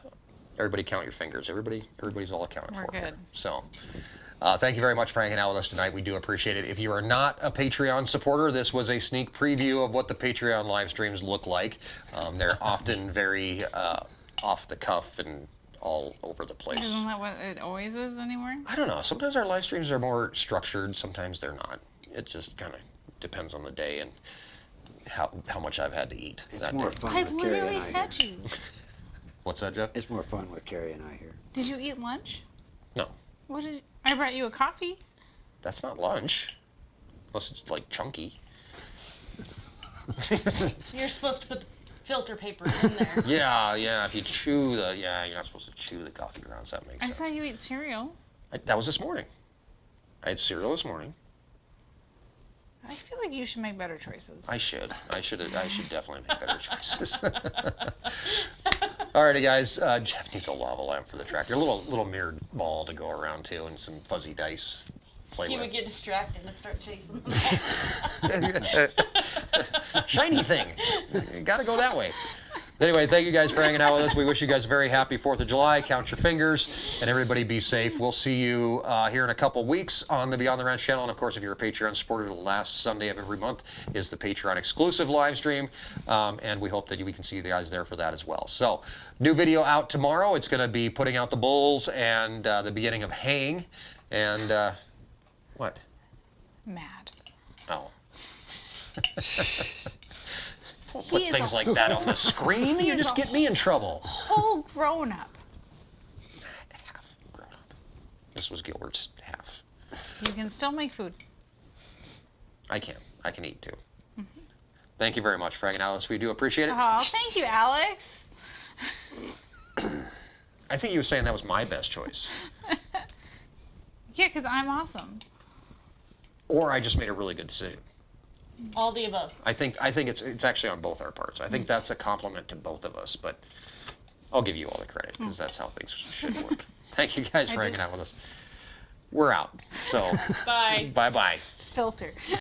everybody count your fingers. Everybody's all accounted We're for here. good. So thank you very much for hanging out with us tonight. We do appreciate it. If you are not a Patreon supporter, this was a sneak preview of what the Patreon live streams look like. They're often very off the cuff and all over the place. Isn't that what it always is anymore? I don't know. Sometimes our live streams are more structured. Sometimes they're not. It just kind of depends on the day and how much I've had to eat It's that more day. fun I with Carrie literally and I fed here. you. What's that, Jeff? It's more fun with Carrie and I here. Did you eat lunch? No, What did I brought you a coffee? that's not lunch. Unless it's like chunky. You're supposed to put the filter paper in there. Yeah. If you chew you're not supposed to chew the coffee grounds. That makes I sense. saw you eat cereal. That was this morning. I had cereal this morning. I feel like you should make better choices. I should definitely make better choices. Alrighty, guys. Jeff needs a lava lamp for the tractor. A little mirrored ball to go around too, and some fuzzy dice. Play He with. would get distracted and start chasing them. Shiny thing. You gotta go that way. Anyway, thank you guys for hanging out with us. We wish you guys a very happy 4th of July. Count your fingers, and everybody be safe. We'll see you here in a couple weeks on the Beyond the Ranch channel. And of course, if you're a Patreon supporter, the last Sunday of every month is the Patreon exclusive live stream. And we hope that we can see you guys there for that as well. So, new video out tomorrow. It's going to be putting out the bulls and the beginning of haying. And what? Mad. Oh. Don't put He is things a- like that on the screen. He You is just a get me in trouble. Whole grown up. Half grown up. This was Gilbert's half. You can still make food. I can. I can eat too. Thank you very much, Frank and Alice. We do appreciate it. Oh, thank you, Alex. I think you were saying that was my best choice. Yeah, because I'm awesome. Or I just made a really good decision. All the above. I think it's actually on both our parts. I think that's a compliment to both of us, but I'll give you all the credit because that's how things should work. Thank you guys for hanging out with us. We're out. So Bye. bye-bye. Filter.